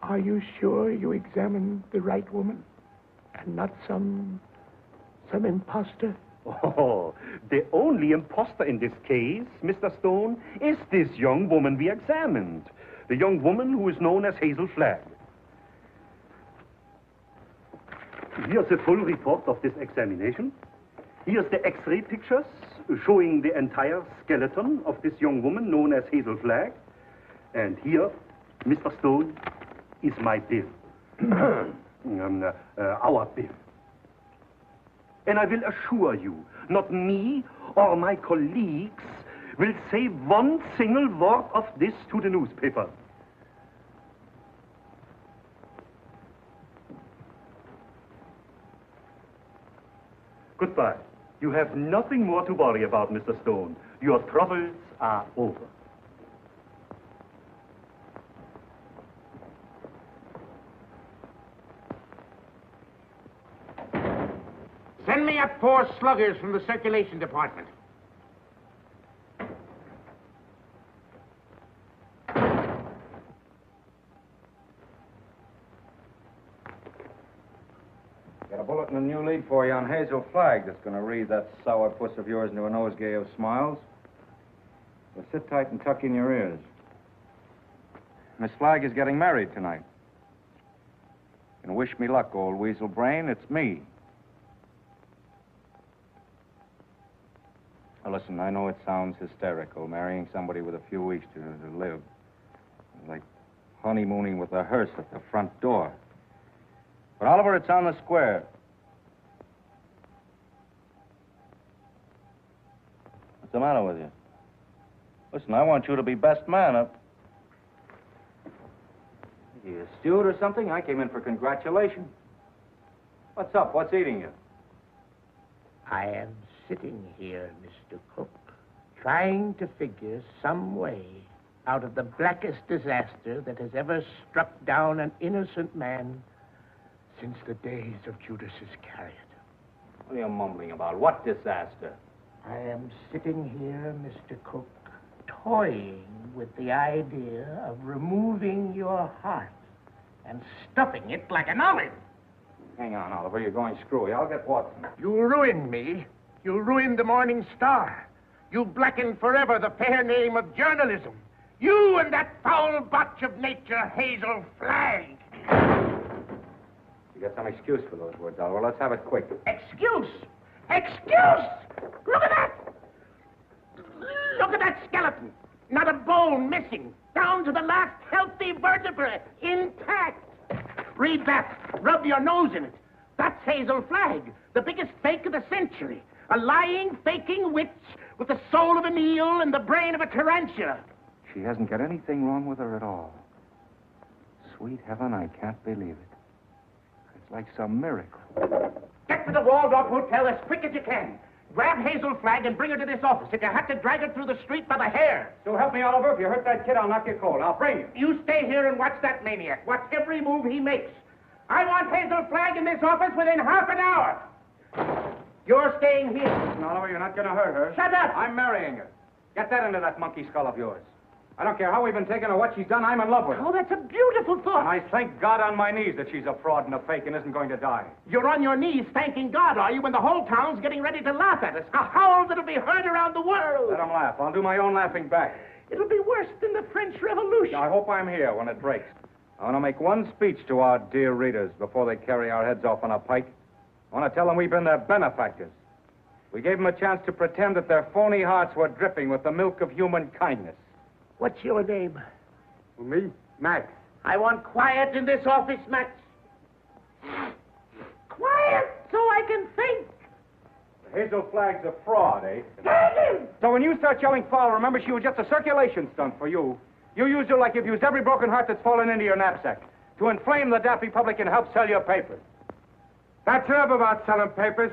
Are you sure you examined the right woman and not some imposter? Oh, the only imposter in this case, Mr. Stone, is this young woman we examined. The young woman who is known as Hazel Flagg. Here's a full report of this examination. Here's the x-ray pictures showing the entire skeleton of this young woman known as Hazel Flagg. And here, Mr. Stone, is my bill. our bill. And I will assure you, not me or my colleagues will say one single word of this to the newspaper. Goodbye. You have nothing more to worry about, Mr. Stone. Your troubles are over. Send me up 4 sluggers from the circulation department. Got a bulletin and a new lead for you on Hazel Flagg that's going to read that sour puss of yours into a nosegay of smiles. So sit tight and tuck in your ears. Miss Flagg is getting married tonight. And wish me luck, old weasel brain. It's me. Now, listen, I know it sounds hysterical, marrying somebody with a few weeks to live. Like honeymooning with a hearse at the front door. But, Oliver, it's on the square. What's the matter with you? Listen, I want you to be best man up. You a steward or something? I came in for congratulations. What's up? What's eating you? I am sitting here, Mr. Cook, trying to figure some way out of the blackest disaster that has ever struck down an innocent man since the days of Judas Iscariot. What are you mumbling about? What disaster? I am sitting here, Mr. Cook, toying with the idea of removing your heart and stuffing it like an olive. Hang on, Oliver. You're going screwy. I'll get Watson. You ruined me. You ruined the Morning Star. You blackened forever the fair name of journalism. You and that foul botch of nature, Hazel Flagg. You got some excuse for those words, Oliver. Let's have it quick. Excuse? Excuse? Look at that! Look at that skeleton. Not a bone missing. Down to the last healthy vertebrae. Intact. Read that. Rub your nose in it. That's Hazel Flagg, the biggest fake of the century. A lying, faking witch with the soul of an eel and the brain of a tarantula. She hasn't got anything wrong with her at all. Sweet heaven, I can't believe it. It's like some miracle. Get to the Waldorf Hotel as quick as you can. Grab Hazel Flagg and bring her to this office. If you have to drag her through the street by the hair. So help me, Oliver. If you hurt that kid, I'll knock you cold. I'll bring you. You stay here and watch that maniac. Watch every move he makes. I want Hazel Flagg in this office within half an hour. You're staying here. Listen, Oliver, you're not going to hurt her. Shut up! I'm marrying her. Get that into that monkey skull of yours. I don't care how we've been taken or what she's done. I'm in love with her. Oh, that's a beautiful thought. And I thank God on my knees that she's a fraud and a fake and isn't going to die. You're on your knees thanking God, are you, when the whole town's getting ready to laugh at us? A howl that'll be heard around the world. Let them laugh. I'll do my own laughing back. It'll be worse than the French Revolution. I hope I'm here when it breaks. I want to make one speech to our dear readers before they carry our heads off on a pike. I want to tell them we've been their benefactors. We gave them a chance to pretend that their phony hearts were dripping with the milk of human kindness. What's your name? Me? Max. I want quiet in this office, Max. Quiet so I can think. Hazel Flagg's a fraud, eh? So when you start yelling foul, remember she was just a circulation stunt for you. You used her like you've used every broken heart that's fallen into your knapsack to inflame the daffy public and help sell your papers. That's enough about selling papers.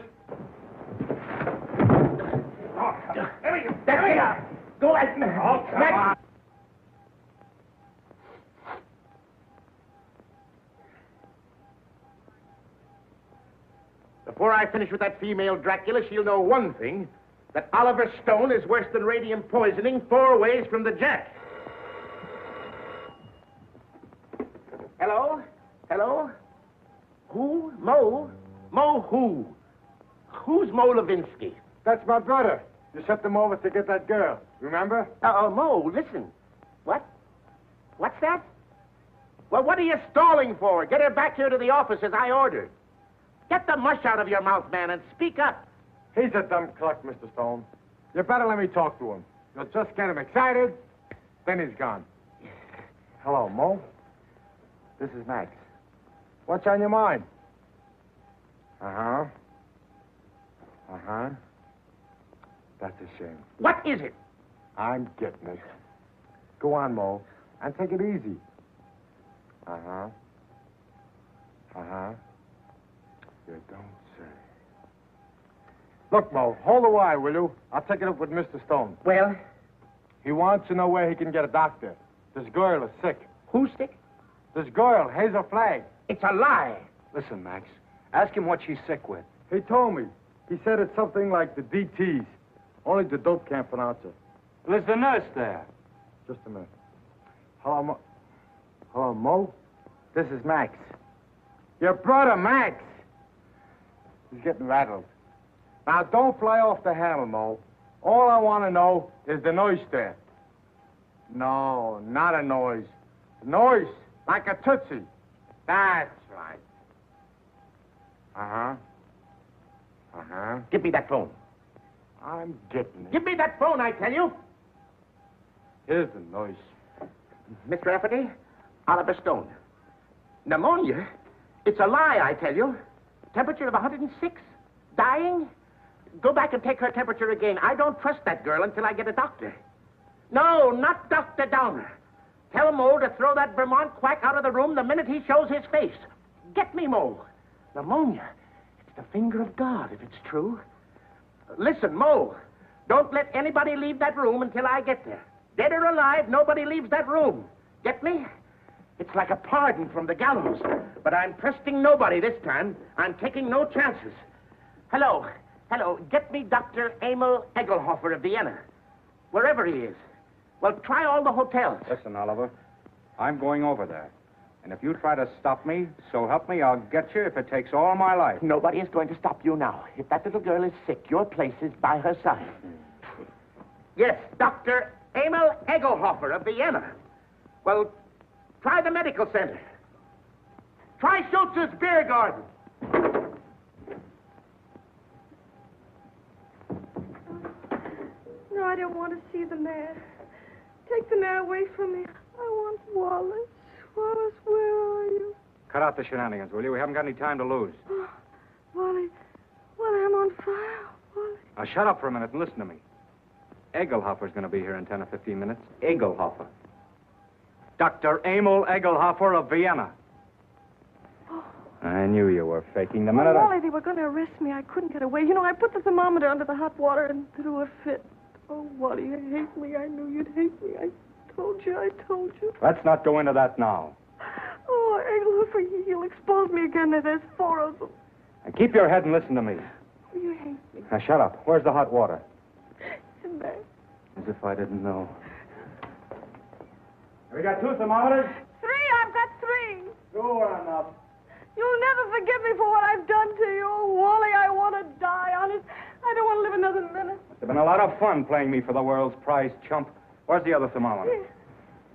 There we are. Go ahead. Oh, come on. Before I finish with that female Dracula, she'll know one thing, that Oliver Stone is worse than radium poisoning 4 ways from the Jack. Hello? Hello? Who? Mo? Mo who? Who's Mo Levinsky? That's my brother. You sent them over to get that girl. Remember? Mo, listen. What? What's that? Well, what are you stalling for? Get her back here to the office as I ordered. Get the mush out of your mouth, man, and speak up. He's a dumb cluck, Mr. Stone. You better let me talk to him. You'll just get him excited, then he's gone. Hello, Mo. This is Max. What's on your mind? Uh-huh. Uh-huh. That's a shame. What is it? I'm getting it. Go on, Mo, and take it easy. Uh-huh. Uh-huh. You don't say. Look, Mo, hold the wire, will you? I'll take it up with Mr. Stone. Well? He wants to know where he can get a doctor. This girl is sick. Who's sick? This girl, Hazel Flagg. It's a lie. Listen, Max. Ask him what she's sick with. He told me. He said it's something like the DTs. Only the dope can't pronounce it. There's the nurse there. Just a minute. Hello, Mo. Hello, Mo? This is Max. Your brother, Max. He's getting rattled. Now, don't fly off the handle, Mo. All I want to know is the noise there. No, not a noise. Noise, like a tootsie. That's right. Uh-huh. Uh-huh. Give me that phone. I'm getting it. Give me that phone, I tell you. Here's the noise. Mr. Rafferty, Oliver Stone. Pneumonia? It's a lie, I tell you. Temperature of 106. Dying? Go back and take her temperature again. I don't trust that girl until I get a doctor. No, not Dr. Downer. Tell Mo to throw that Vermont quack out of the room the minute he shows his face. Get me, Mo. Pneumonia. It's the finger of God, if it's true. Listen, Mo, don't let anybody leave that room until I get there. Dead or alive, nobody leaves that room. Get me? It's like a pardon from the gallows. But I'm trusting nobody this time. I'm taking no chances. Hello. Hello. Get me Dr. Emil Egelhofer of Vienna. Wherever he is. Well, try all the hotels. Listen, Oliver. I'm going over there. And if you try to stop me, so help me, I'll get you if it takes all my life. Nobody is going to stop you now. If that little girl is sick, your place is by her side. Yes, Dr. Emil Egelhofer of Vienna. Well, try the medical center. Try Schultz's beer garden. No, I don't want to see the man. Take the man away from me. I want Wallace. Wallace, where are you? Cut out the shenanigans, will you? We haven't got any time to lose. Oh, Wally, I'm on fire, Wally. Now, shut up for a minute and listen to me. Egelhofer's going to be here in 10 or 15 minutes. Egelhofer. Dr. Emil Egelhofer of Vienna. Oh. I knew you were faking the Well, minute Wally, they were going to arrest me. I couldn't get away. You know, I put the thermometer under the hot water and threw a fit. Oh, Wally, you hate me. I knew you'd hate me. I told you. Let's not go into that now. Oh, Egelhofer, he'll expose me again. There's 4 of them. Now, keep your head and listen to me. You hate me. Now, shut up. Where's the hot water? In there. As if I didn't know. Have we got 2 thermometers? 3. I've got 3. Go on up. You'll never forgive me for what I've done to you. Oh, Wally, I want to die, honest. I don't want to live another minute. It's been a lot of fun playing me for the world's prize chump. Where's the other thermometer? Yes.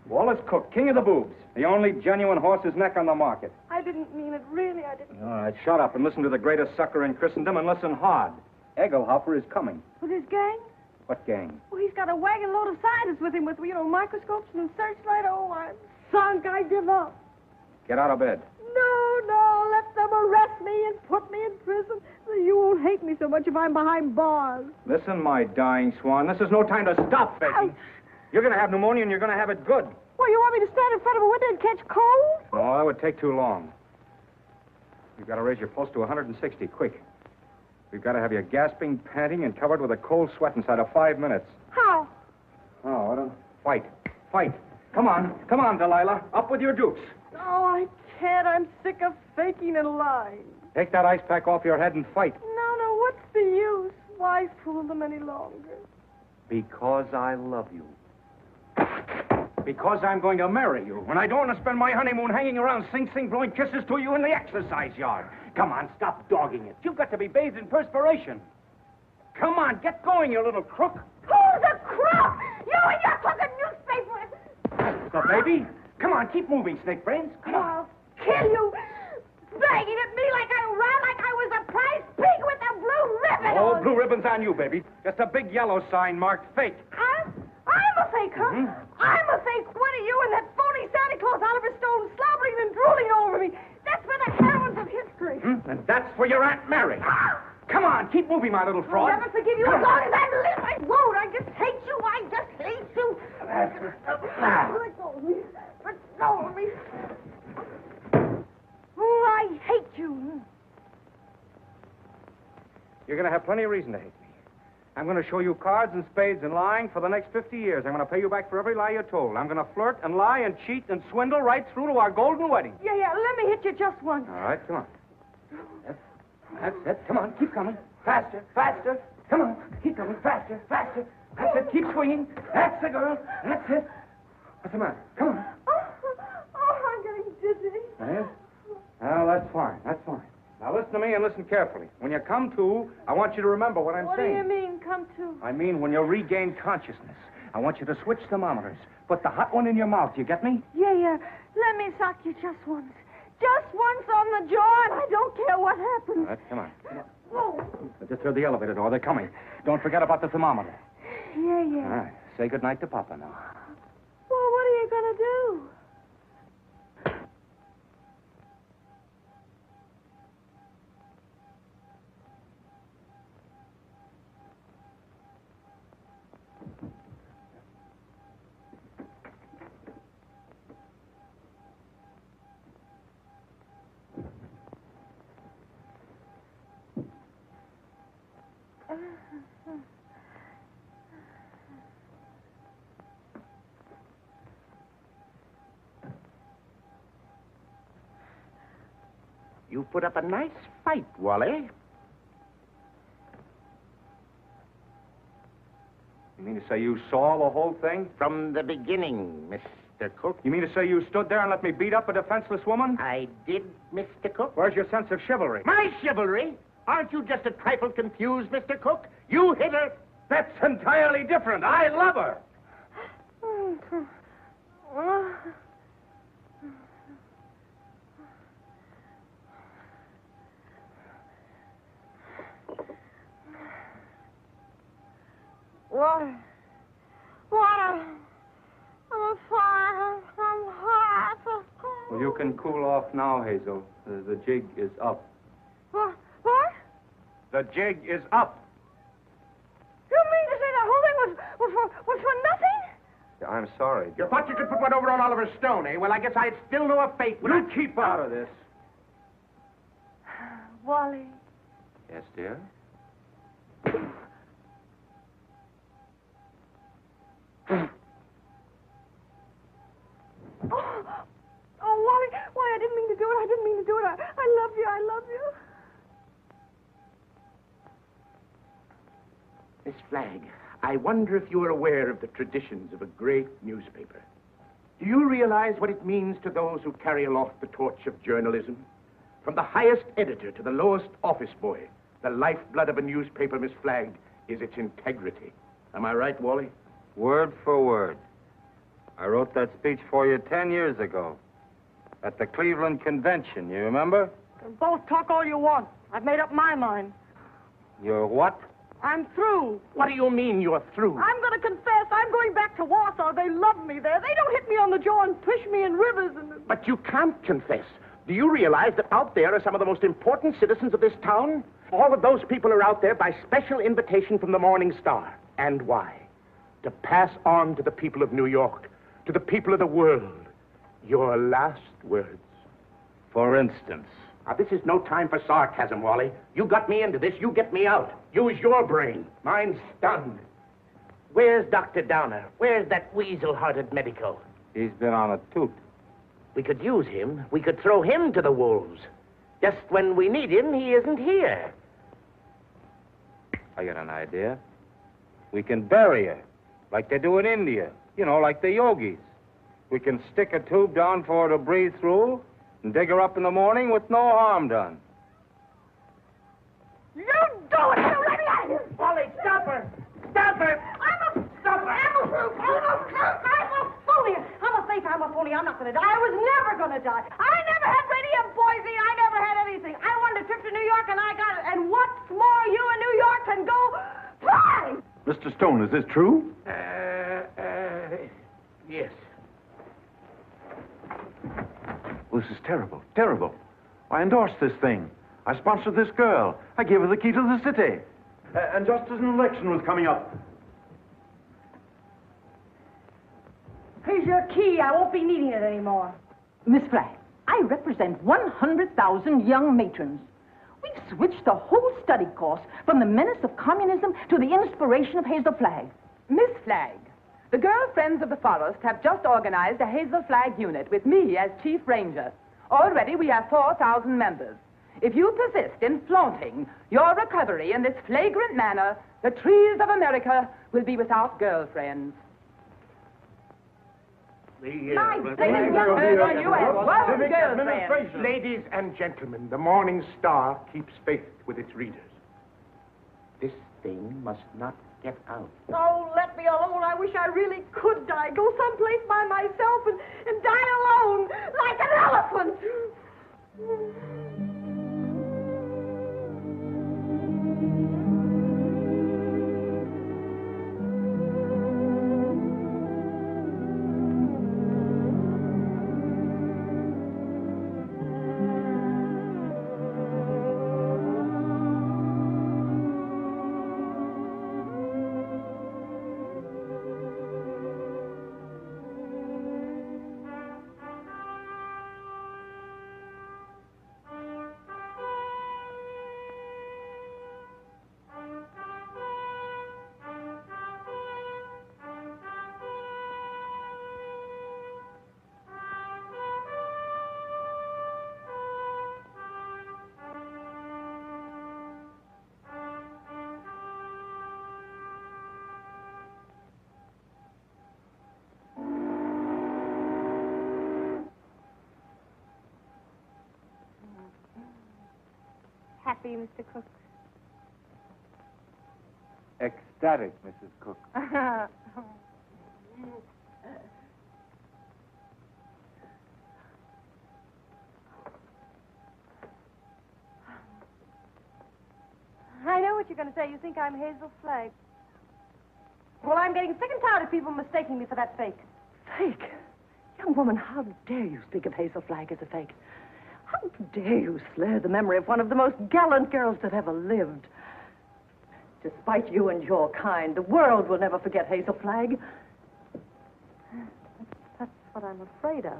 Wallace Cook, king of the boobs. The only genuine horse's neck on the market. I didn't mean it. Really, I didn't. All right, shut up and listen to the greatest sucker in Christendom and listen hard. Egelhofer is coming. With his gang? What gang? Well, he's got a wagon load of scientists with him with, microscopes and searchlight. Oh, I'm sunk. I give up. Get out of bed. No, let them arrest me and put me in prison. You won't hate me so much if I'm behind bars. Listen, my dying swan, this is no time to stop faking. You're going to have pneumonia and you're going to have it good. Well, you want me to stand in front of a window and catch cold? No, that would take too long. You've got to raise your pulse to 160, quick. We've got to have you gasping, panting, and covered with a cold sweat inside of 5 minutes. How? Oh, I don't... Fight. Come on, Delilah. Up with your dukes. Oh, I can't. I'm sick of faking and lying. Take that ice pack off your head and fight. No, what's the use? Why fool them any longer? Because I love you. Because I'm going to marry you. And I don't want to spend my honeymoon hanging around Sing Sing blowing kisses to you in the exercise yard. Come on, stop dogging it. You've got to be bathed in perspiration. Come on, get going, you little crook. Who's a crook? You and your crooked newspaper. The baby? Come on, keep moving, snake brains. Come on. I'll kill you. Bragging at me like I was a prize pig with a blue ribbon. Oh, blue ribbon's on you, baby. Just a big yellow sign marked fake. I'm a fake, huh? Mm-hmm. I'm a fake. What are you and that phony Santa Claus Oliver Stone slobbering and drooling over me? That's where the And that's for your Aunt Mary. Come on, keep moving, my little fraud. I'll never forgive you as long as I live. I won't. I just hate you. I just hate you. Let go of me. Let go of me. Oh, I hate you. You're going to have plenty of reason to hate me. I'm going to show you cards and spades and lying for the next 50 years. I'm going to pay you back for every lie you told. I'm going to flirt and lie and cheat and swindle right through to our golden wedding. Yeah, let me hit you just once. All right, come on. That's it. Come on, keep coming. Faster, faster. Come on, keep coming. Faster, faster. That's it. Keep swinging. That's the girl. That's it. What's the matter? Come on. Oh, I'm getting dizzy. Yes? Well, that's fine. That's fine. Now, listen to me and listen carefully. When you come to, I want you to remember what I'm saying. What do you mean, come to? I mean, when you regain consciousness, I want you to switch thermometers. Put the hot one in your mouth. You get me? Yeah. Let me sock you just once. Just once on the jaw, and I don't care what happens. All right, come on. Whoa. Just through the elevator door. They're coming. Don't forget about the thermometer. Yeah. All right. Say goodnight to Papa now. Well, what are you going to do? You put up a nice fight, Wally. You mean to say you saw the whole thing? From the beginning, Mr. Cook. You mean to say you stood there and let me beat up a defenseless woman? I did, Mr. Cook. Where's your sense of chivalry? My chivalry? Aren't you just a trifle confused, Mr. Cook? You hit her. That's entirely different. I love her. Water. I'm fine. I'm hot. Well, you can cool off now, Hazel. The jig is up. What? The jig is up. You mean to say the whole thing was for nothing? Yeah, I'm sorry. You thought you could put one over on Oliver Stone, eh? Well, I guess I'd still know a fate. You keep out of this. Wally. Yes, dear? Oh, Wally, why, I didn't mean to do it. I love you. Miss Flagg, I wonder if you are aware of the traditions of a great newspaper. Do you realize what it means to those who carry aloft the torch of journalism? From the highest editor to the lowest office boy, the lifeblood of a newspaper, Miss Flagg, is its integrity. Am I right, Wally? Word for word. I wrote that speech for you 10 years ago at the Cleveland Convention. You remember? Both talk all you want. I've made up my mind. You're what? I'm through. What do you mean you're through? I'm going to confess. I'm going back to Warsaw. They love me there. They don't hit me on the jaw and push me in rivers and... But you can't confess. Do you realize that out there are some of the most important citizens of this town? All of those people are out there by special invitation from the Morning Star. And why? To pass on to the people of New York, to the people of the world, your last words. For instance? Now, this is no time for sarcasm, Wally. You got me into this, you get me out. Use your brain. Mine's stunned. Where's Dr. Downer? Where's that weasel-hearted medico? He's been on a toot. We could use him. We could throw him to the wolves. Just when we need him, he isn't here. I got an idea. We can bury her, like they do in India. You know, like the yogis. We can stick a tube down for her to breathe through and dig her up in the morning with no harm done. You do it! You let me out of here! Wally, stop her! Stop her! I'm a fake. I'm a phony. I'm not going to die. I was never going to die. I never had radium poisoning. I never had anything. I wanted a trip to New York, and I got it. And what's more, you in New York can go fly! Mr. Stone, is this true? Yes. Well, this is terrible, terrible. I endorsed this thing. I sponsored this girl. I gave her the key to the city. And just as an election was coming up. Here's your key. I won't be needing it anymore. Miss Flagg, I represent 100,000 young matrons. We've switched the whole study course from the menace of communism to the inspiration of Hazel Flagg. Miss Flagg, the Girl Friends of the Forest have just organized a Hazel Flagg unit with me as Chief Ranger. Already we have 4,000 members. If you persist in flaunting your recovery in this flagrant manner, the trees of America will be without girlfriends. Ladies and gentlemen, the Morning Star keeps faith with its readers. This thing must not get out. Oh, let me alone. I wish I really could die. Go someplace by myself and die alone, like an elephant. Happy, Mr. Cook. Ecstatic, Mrs. Cook. I know what you're going to say. You think I'm Hazel Flagg. Well, I'm getting sick and tired of people mistaking me for that fake. Fake? Young woman, how dare you speak of Hazel Flagg as a fake? How dare you slur the memory of one of the most gallant girls that ever lived? Despite you and your kind, the world will never forget Hazel Flagg. That's what I'm afraid of.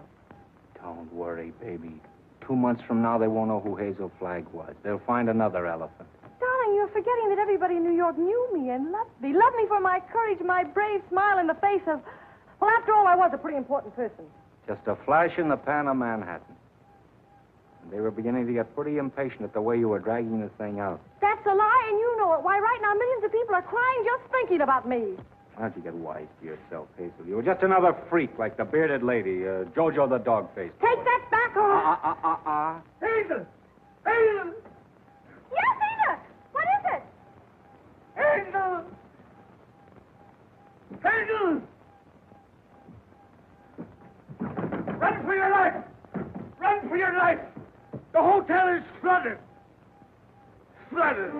Don't worry, baby. 2 months from now, they won't know who Hazel Flagg was. They'll find another elephant. Darling, you're forgetting that everybody in New York knew me and loved me. Loved me for my courage, my brave smile in the face of... Well, after all, I was a pretty important person. Just a flash in the pan of Manhattan. And they were beginning to get pretty impatient at the way you were dragging the thing out. That's a lie, and you know it. Why, right now, millions of people are crying just thinking about me. Why don't you get wise to yourself, Hazel? You were just another freak like the bearded lady, Jojo the dog-faced. Take that back, or... Hazel! Hazel! Yes, Ada! What is it? Hazel! Hazel! Run for your life! Run for your life! The hotel is flooded! Flooded!